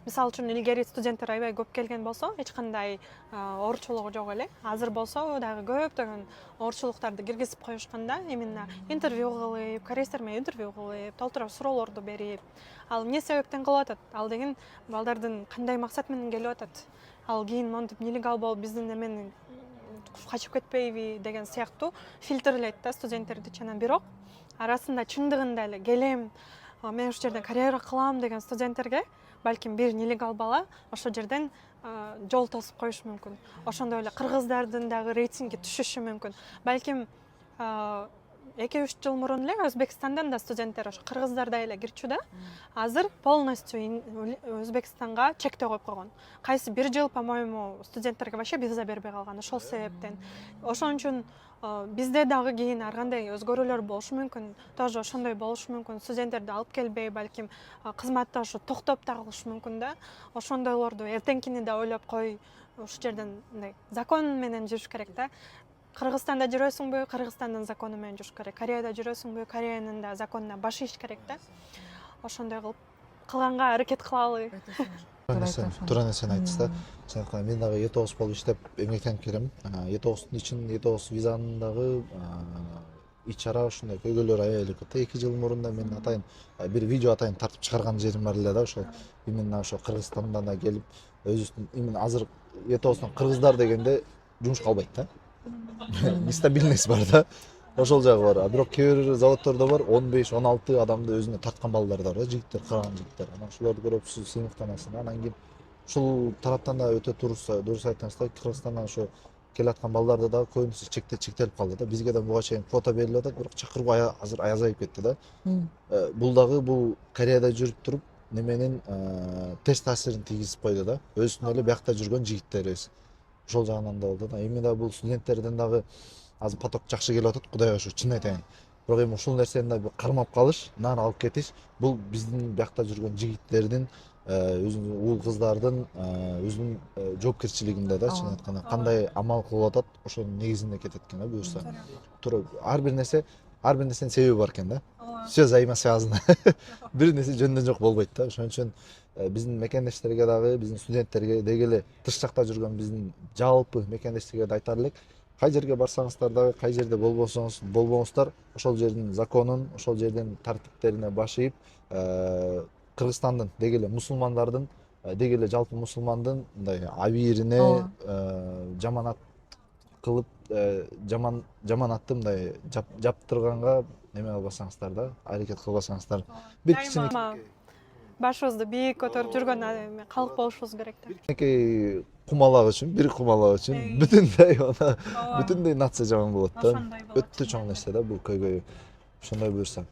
Мисалы үчүн илгери студенттер аябай көп келген болсо, эч кандай оорчулугу жок эле. Азыр болсо дагы көптөгөн оорчулуктарды киргизип коюшканда, именно интервью кылып, кореецтер менен интервью кылып, толтура суроолорду берип, ал эмне себептен кылып атат? Ал деген балдардын кандай максат менен келип атат? Ал кийин монтип нелегал болуп биздин эмени качып кетпейби деген сыяктуу фильтрлейт да студенттерди. Анан бирок арасында чындыгында эле келем, мен ушул жерден карьера кылам деген студенттерге балким бир нелегал бала ошол жерден жол тосуп коюшу мүмкүн. Ошондой эле кыргыздардын дагы рейтинги түшүшү мүмкүн. Балким 2-3 жыл мурун эле Өзбекстандан да студенттер ошо кыргыздардай эле кирчү да. Азыр полностью Өзбекстанга чектөө коюп койгон. Кайсы бир жыл, по-моему, студенттерге вообще виза бербей калган ошол себептен. Ошон үчүн бизде дагы кийин ар кандай өзгөрүүлөр болушу мүмкүн. Тоже ошондой болушу мүмкүн. Студенттерди алып келбей, балким кызматта ошо токтоп да калышы мүмкүн да. Ошондойлорду эртеңкини да ойлоп кой, ушул жерден мындай закон менен жүрүш керек да. Кыргызстанда жүрөсүңбү, Кыргызстандын закону менен жүрүш керек. Кореяда жүрөсүңбү, Кореянын да законуна баш ийиш керек да. Ошондой кылганга аракет кылалы. Туура нерсени айттыңыз да. Мен дагы E9 болуп иштеп эмгектенип келем. E9-дун ичин E9 визанын дагы ич чара ушундай көйгөйлөр аябай эле көп. 2 жыл мурун да мен атайын бир видео атайын тартып чыгарган жерим бар эле да, ошол именно ошо Кыргызстандан да келип өзүбүздүн именно азыр E9дон кыргыздар дегенде жумушка албайт да. Нестабильность бар да. Ошол жагы бар. Бирок кээ бир заводдордо бар 15-16 адамды өзүнө тарткан балдар бар да, жигиттер, кырган жигиттер. Анан ошолорду көрүп сыймыктанасың. Анан кийин ушул тараптан да өтө дурус айттыңыз да. Кыргызстандан ошо келаткан балдарды да көбүнчөсү чектелип калды да. Бизге да буга чейин квота берилип атат, бирок чакыруу азыр азайып кетти да. Бул дагы бул Кореяда жүрүп туруп неменин терс таасирин тийгизип койду да. Өзүнүн эле биякта жүргөн жигиттерибиз. Ошол жагынан да болду да. Эми да бул студенттерден дагы азыр поток жакшы келип атат, кудайга шүгүр, чын айтайын. Бирок эми ушул нерсени да кармап калыш, нарын алып кетиш, бул биздин биякта жүргөн жигиттердин, өзүнүн уул кыздардын өзүнүн жоопкерчилигинде да, чын айтканда кандай амал кылып атат, ошонун негизинде кетет экен да буюрса. Туура, ар бир нерсе ар бир нерсенин себеби бар экен да. Все взаимосвязано. Бир нерсе жөндөн жок болбойт да. Ошон үчүн биздин мекендештерге дагы, биздин студенттерге деги эле тыш жакта жүргөн биздин жалпы мекендештерге да айтар элек, кай жерге барсаңыздар дагы, кай жерде болбоңуздар, ошол жердин законун, ошол жердин тартиптерине баш ийип, Кыргызстандын деги эле мусулмандардын, деги эле жалпы мусулмандын мындай абийирине жаманат кылып, жаманатты мындай жаптырганга неме кылбасаңыздар да, аракет кылбасаңыздар. Бир кичине башыбызды бийик көтөрүп жүргөн калк болушубуз керек да. Кичинекей кумалак үчүн, бир кумалак үчүн бүтүндөй нация жаман болот да. Өтө чоң нерсе да бул көйгөй. Ошондой буюрса.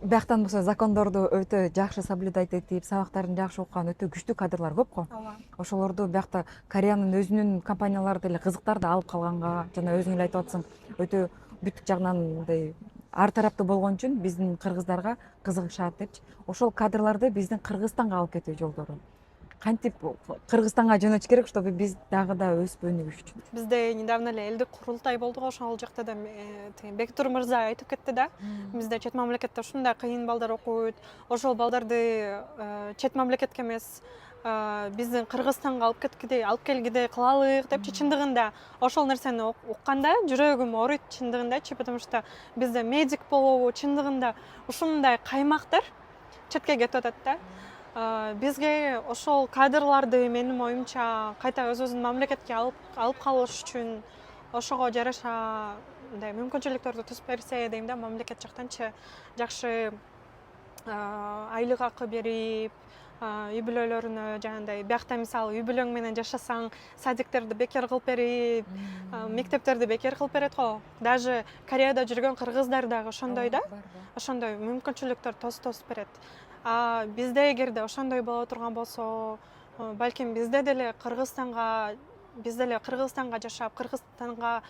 Бияктан болсо закондорду өтө жакшы соблюдать этип, сабактарын жакшы окуган өтө күчтүү кадрлар көп го. Ошолорду биякта Кореянын өзүнүн компаниялары деле кызыктар да алып калганга, жана өзүң эле айтып атсың, өтө бүт жагынан мындай ар тараптуу болгон үчүн биздин кыргыздарга кызыгышат депчи. Ошол кадрларды биздин Кыргызстанга алып кетүү жолдору кантип Кыргызстанга жөнөтүш керек, чтобы биз дагы да өсүп өнүгүш үчүн? Бизде недавно эле элдик курултай болду го, ошол жакта да Бектур мырза айтып кетти да. Бизде чет мамлекетте ушундай кыйын балдар окуйт. Ошол балдарды чет мамлекетке эмес, биздин Кыргызстанга алып келгидей кылалык депчи. Чындыгында ошол нерсени укканда жүрөгүм ооруйт чындыгындачы, потому что бизде медик болобу чындыгында ушундай каймактар четке кетип атат да. Бизге ошол кадрларды менин оюмча кайта өзүбүздүн мамлекетке алып калыш үчүн ошого жараша мындай мүмкүнчүлүктөрдү түзүп берсе дейм да. Мамлекет жактанчы жакшы айлык акы берип, үй бүлөлөрүнө жанагындай биякта мисалы үй бүлөң менен жашасаң садиктерди бекер кылып берип, мектептерди бекер кылып берет го. Даже Кореяда жүргөн кыргыздар дагы ошондой да. Ошондой мүмкүнчүлүктөр тосуп берет. Бизде эгерде ошондой боло турган болсо, балким бизде деле Кыргызстанга жашап, Кыргызстанга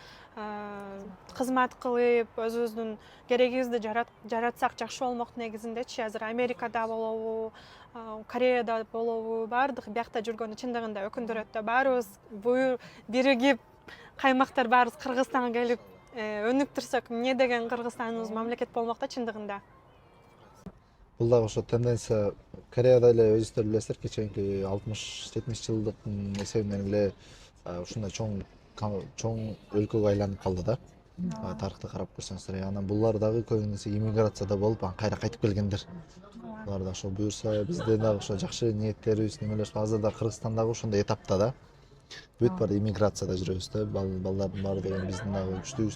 кызмат кылып, өзүбүздүн керегибизди жаратсак жакшы болмок негизиндечи. Азыр Америкада болобу, Кореяда болобу, баардык биякта жүргөнү чындыгында өкүндүрөт да. Баарыбыз биригип, каймактар баарыбыз Кыргызстанга келип өнүктүрсөк, эмне деген Кыргызстаныбыз мамлекет болмок да чындыгында. Бул дагы ошо тенденция Кореяда эле өзүңүздөр билесиздер, кечээки 60-70 жылдыктын эсебинен эле ушундай чоң өлкөгө айланып калды да. Тарыхты карап көрсөңүздөр, анан булар дагы көбүнесе иммиграцияда болуп, анан кайра кайтып келгендер. Булар да ошо буюрса, бизде дагы ошо жакшы ниеттерибиз, немелер азыр да Кыргызстандагы ошондой этапта да. Бүт баары иммиграцияда жүрөбүз да. Балдардын баардыгы биздин дагы күчтүү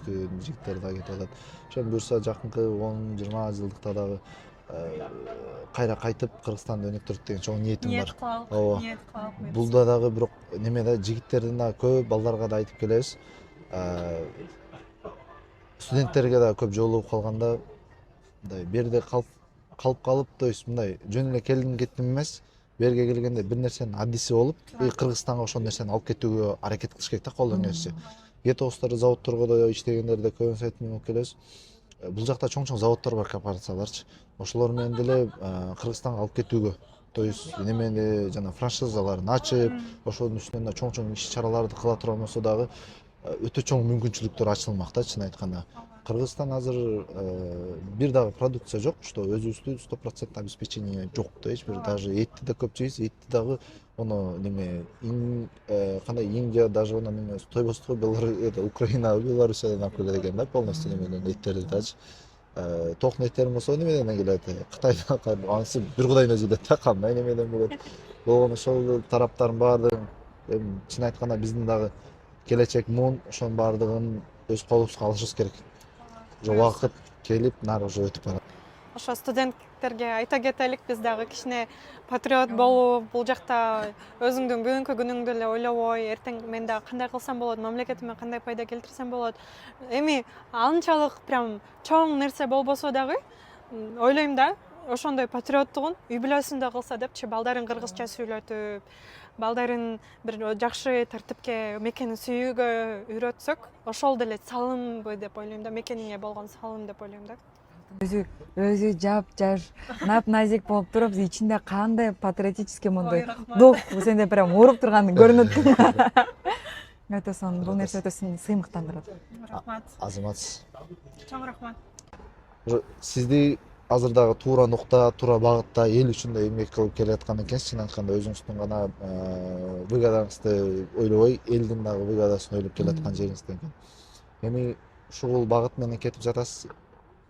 жигиттер дагы кетип атат. Ошон буюрса жакынкы 10-20 жылдыкта дагы кайра кайтып Кыргызстанды өнүктүрөт деген чоң ниетим бар. Ооба. Булда дагы бирок неме да, жигиттердин дагы көп, балдарга да айтып келебиз. Студенттерге да көп жолугуп калганда мындай берде калып, то есть мындай жөн эле кеттим эмес, берге келгенде бир нерсенин аддиси болуп, Кыргызстанга ошол нерсени алып кетүүгө аракет кылыш керек да, колдон келишинче. Гетостор, заводторго да иштегендерди көбүнесе айтып келебиз. Бул жакта чоң заводдор бар, корпорацияларчы. Ошолор менен деле Кыргызстанга алып кетүүгө, то есть немени жана франшизаларын ачып, ошонун үстүнөн да чоң иш-чараларды кыла турган болсо дагы өтө чоң мүмкүнчүлүктөр ачылмак да, чын айтканда. Кыргызстан азыр бир дагы продукция жок, что өзүбүздү 100% обеспечение жок да, эч бир, даже этти да көп жейбиз, этти дагы оно неме кандай Индия, даже оно неме тойбостук, Украина, Белоруссиядан алып келет экен да, полностью неменен эттерди дачы. Ток неттерин болсо немеден келет, Кытайдан, анысы бир кудайын өзү элет да, кандай немеден болот. Болгон ошол тараптардын баардыгын чын айтканда биздин дагы келечек муун, ошонун баардыгын өз колубузга алышыбыз керек. Уже убакыт келип, нары уже өтүп барат. Ошо студенттерге айта кетелик, биз дагы кичине патриот болуп, бул жакта өзүңдүн бүгүнкү күнүңдү эле ойлобой, эртең мен дагы кандай кылсам болот, мамлекетиме кандай пайда келтирсем болот. Эми анчалык прям чоң нерсе болбосо дагы ойлойм да, ошондой патриоттугун үй бүлөсүндө кылса депчи, балдарын кыргызча сүйлөтүп, балдарын бир жакшы тартипке, мекени сүйүүгө үйрөтсөк, ошол деле салымбы деп ойлойм да, мекениңе болгон салым деп ойлойм да. Өзү жап-жаш, нап-назик болуп туруп, ичинде кандай патриотический мондай дух сенде прям уруп турганы көрүнөт. өтө сонун, бул нерсе өтө сыймыктандырат. Рахмат. Азаматсыз. Чоң рахмат. Сизди азыр дагы туура нукта, туура багытта эл үчүн да эмгек кылып келаткан экенсиз. Чын айтканда өзүңүздүн гана выгодаңызды ойлобой, элдин дагы выгодасын ойлоп келаткан жериңизден экен. Эми ушул багыт менен кетип жатасыз.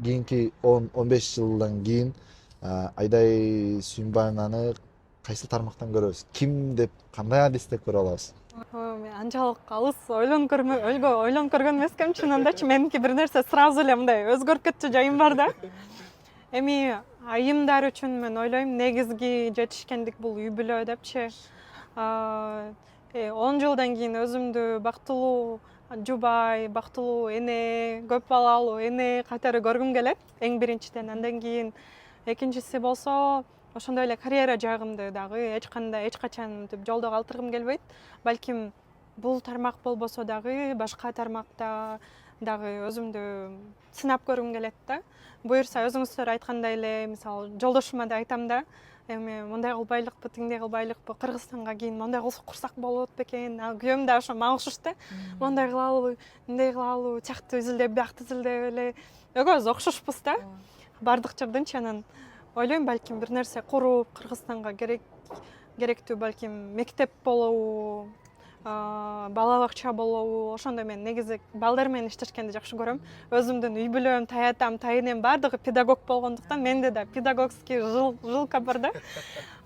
Кийинки 10-15 жылдан кийин Айдай Сүйүнбаевнаны кайсы тармактан көрөбүз? Ким деп, кандай адис деп көрө алабыз? Мен анчалык алыс ойлонуп көргөн эмескем, чынындачы меники бир нерсе сразу эле мындай өзгөрүп кетчү жайым бар да. Эми айымдар үчүн мен ойлойм, негизги жетишкендик бул үй бүлө депчи. 10 жылдан кийин өзүмдү бактылуу жубай, бактылуу эне, көп балалуу эне катары көргүм келет. Эң биринчиден, андан кийин экинчиси болсо ошондой эле карьера жагымды дагы эч качан мынтип жолдо калтыргым келбейт. Балким бул тармак болбосо дагы башка тармакта дагы өзүмдү сынап көргүм келет да. Буюрса өзүңүздөр айткандай эле, мисалы жолдошума да айтам да, эми мындай кылбайлыкпы, тиңдей кылбайлыкпы, Кыргызстанга кийин мындай курсак болот бекен. Күйөөм да ошо мага окшош да. Мындай кылалыбы, мындай кылалыбы, тиякты изилдеп, биякты изилдеп эле. Экөөбүз окшошпуз да. Бардык жерденчи анан ойлойм, балким бир нерсе куруп, Кыргызстанга керектүү балким мектеп болобу, бала бакча болобу, ошондой мен негизи балдар менен иштешкенди жакшы көрөм. Өзүмдүн үй бүлөм, таятам, тайынем бардыгы педагог болгондуктан менде да педагогский жилка бар да.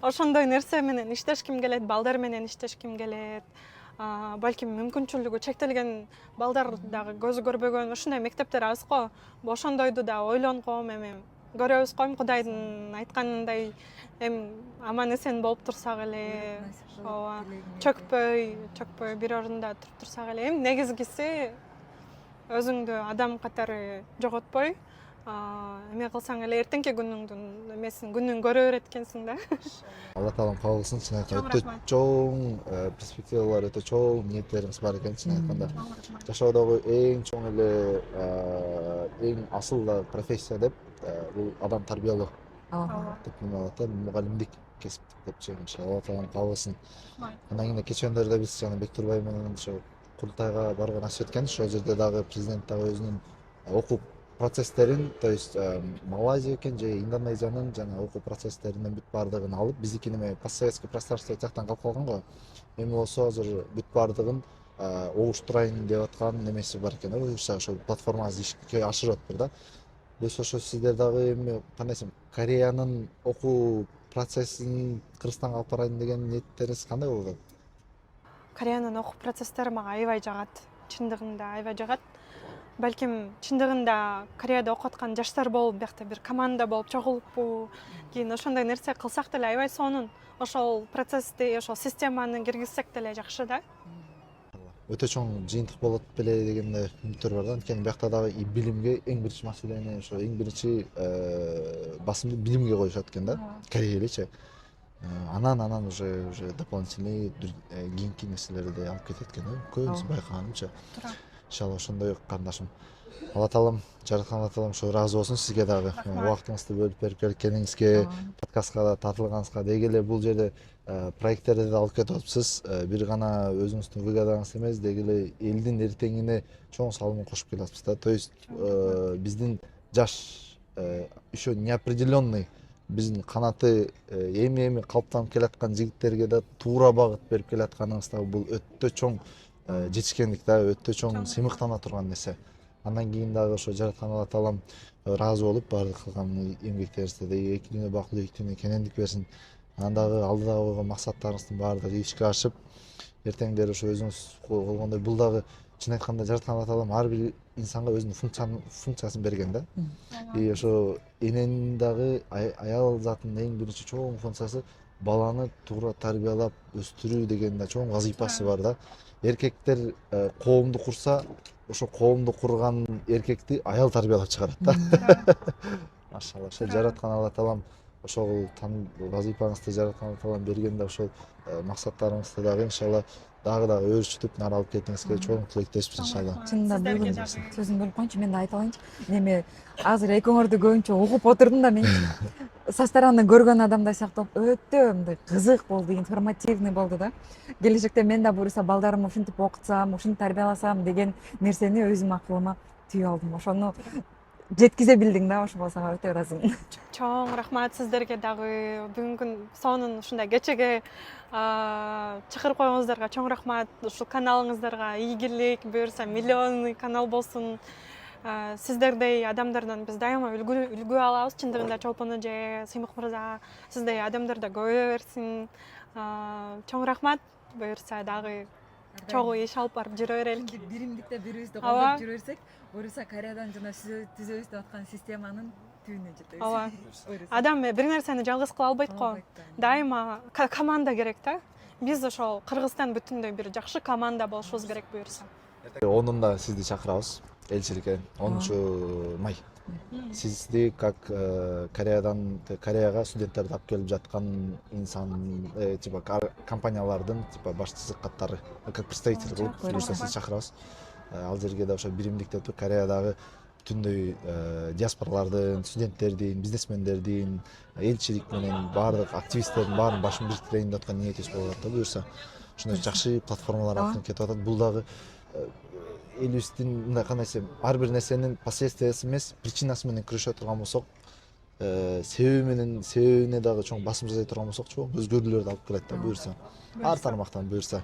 Ошондой нерсе менен иштешким келет, балдар менен иштешким келет. Балким мүмкүнчүлүгү чектелген балдар дагы көзү көрбөгөн ушундай мектептер аз го. Ошондойду да ойлонгом, эми көрөбүз коем, Кудайдын айтканындай эми аман эсен болуп турсак эле, ооба, чөкпөй бир орунда туруп турсак эле. Эми негизгиси өзүңдү адам катары жоготпой, эме кылсаң эле эртеңки күнүңдүн эмесин, күнүн көрө берет экенсиң да. Алла таалам кабыл кылсын. Чын айтканда өтө чоң перспективалар, өтө чоң ниеттериңиз бар экен. Чын айтканда жашоодогу эң чоң эле эң асыл да профессия деп бул адам тарбиялоо деп неме алат да, мугалимдик кесиптик депчи. Алла таалам кабыл кылсын. Андан кийин кечээндерде биз жана Бектурбай менен ошо курултайга барууга насип эткенбиз. Ошол жерде дагы президент дагы өзүнүн окуу процесстерин, то есть Малайзия экен же Индонезиянын жана окуу процесстеринин бүт баардыгын алып, биздики неме постсоветский пространство жактан калып калган го. Эми болсо азыр бүт баардыгын угуштурайын деп аткан немеси бар экен. Ошол платформасы ишке ашырып атыптыр да. Биз ошо сиздер дагы эми кандайсың, Кореянын окуу процессин Кыргызстанга алып барайын деген ниеттериңиз кандай болду? Кореянын окуу процесстери мага аябай жагат. Чындыгында аябай жагат. Балким чындыгында Кореяда окуп аткан жаштар болуп, биякта бир команда болуп чогулуппу, кийин ошондой нерсе кылсак деле аябай сонун. Ошол процессти, ошол системаны киргизсек деле жакшы да. Өтө чоң жыйынтык болот беле дегенде үмүттөр бар да. Анткени биякта дагы билимге эң биринчи маселени, ошо эң биринчи басымды билимге коюшат экен да. Корея элечи. Анан уже дополнительный кийинки нерселерди алып кетет экен, көбүнчө байкаганымча. Иншалла ошондой кандашым. Алла таалам, жараткан Алла таалам ошо ыраазы болсун сизге дагы. Убактыңызды бөлүп берип келгениңизге, подкастка да тартылганыңызга, деги эле бул жерде проекттерди да алып кетип атыпсыз. Бир гана өзүңүздүн выгодаңыз эмес, деги эле элдин эртеңине чоң салымын кошуп келатсыз да. То есть биздин жаш еще неопределенный биздин канаты эми калыптанып келаткан жигиттерге да туура багыт берип келатканыңыз да бул өтө чоң жетишкендик да, өтө чоң сыймыктана турган нерсе. Андан кийин дагы ошо жараткан Алла таалам ыраазы болуп баардык кылган эмгектериңизде эки дүйнө бактылуу, эки дүйнө кенендик берсин. Анан дагы алдыда койгон максаттарыңыздын баардыгы ишке ашып, эртеңдери ошо өзүңүз койгондой бул дагы чын айтканда жараткан Алла таалам ар бир инсанга өзүнүн функциясын берген да. И ошо эненин дагы аял затынын эң биринчи чоң функциясы баланы туура тарбиялап өстүрүү деген да чоң вазыйпасы бар да. Эркектер коомду курса, ошо коомду курган эркекти аял тарбиялап чыгарат да. Машалла, ошо жараткан Алла таалам ошол вазыйпаңызды жараткан Алла таалам берген да ошол максаттарыңызды дагы иншалла дагы өөрчүтүп нары алып кетиңизге чоң тилектешпиз иншалла. Чынында бүгүн сөзүн бөлүп коеюнчу, мен да айта алайынчы. Эми азыр экөөңөрдү көбүнчө угуп отурдум да мен. со стороны көргөн адамдай сыяктуу өтө мындай кызык болду, информативный болду да. Келечекте мен да буюрса балдарымды ушинтип окутсам, ушинтип тарбияласам деген нерсени өзүм акылыма түйүп алдым. Ошону жеткизе билдиң да, ошо болсо өтө ыраазымын. Чоң рахмат сиздерге дагы бүгүнкү сонун ушундай кечеге чакырып койгоңуздарга чоң рахмат. Ушул каналыңыздарга ийгилик, буюрса миллионный канал болсун. Сиздердей адамдардан биз дайыма үлгү алабыз. Чындыгында Чолпон эже, Сыймык мырза, сиздей адамдар да көбөйө берсин. Чоң рахмат. Буюрса дагы чогуу иш алып барып жүрө берелик. Биримдикте бирибизди Ооба. колдоп жүрө берсек, буюрса Кореядан жана түзөбүз деп аткан системанын түбүнө жетебиз. Ооба. Адам бир нерсени жалгыз кыла албайт го. Дайыма команда керек да. Биз ошол Кыргызстан бүтүндөй бир жакшы команда болушубуз керек буюрса. 10-нда сизди чакырабыз элчиликке, 10 май. Сизди как Кореяга студенттерди алып келип жаткан инсан, типа компаниялардын типа башчысы катары, как представитель кылып буюрса сизди чакырабыз. Ал жерге да ошо биримдикте туруп Кореядагы бүтүндөй диаспоралардын, студенттердин, бизнесмендердин, элчилик менен баардык активисттердин баарын башын бириктирейин деп аткан ниетибиз болуп атат да буюрса. Ошондой жакшы платформалар аркылуу кетип атат. Бул дагы элибиздин мындай кандай десем, ар бир нерсенин последствиясы эмес, причинасы менен күрөшө турган болсок, себебине дагы чоң басым жасай турган болсок, чоң өзгөрүүлөрдү алып келет да буюрса. Ар тармактан буюрса.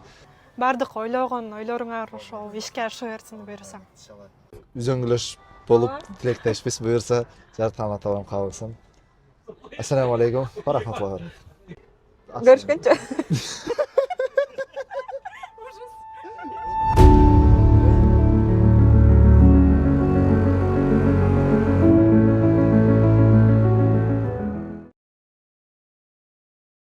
Бардык ойлогон ойлоруңар ошол ишке аша берсин буюрса. Үзөңгүлөш болуп, тилектешпиз буюрса, жарыктан аталам кабыл алсын. Ассаламу алейкум ва рахматуллахи. Görüşкөнчө.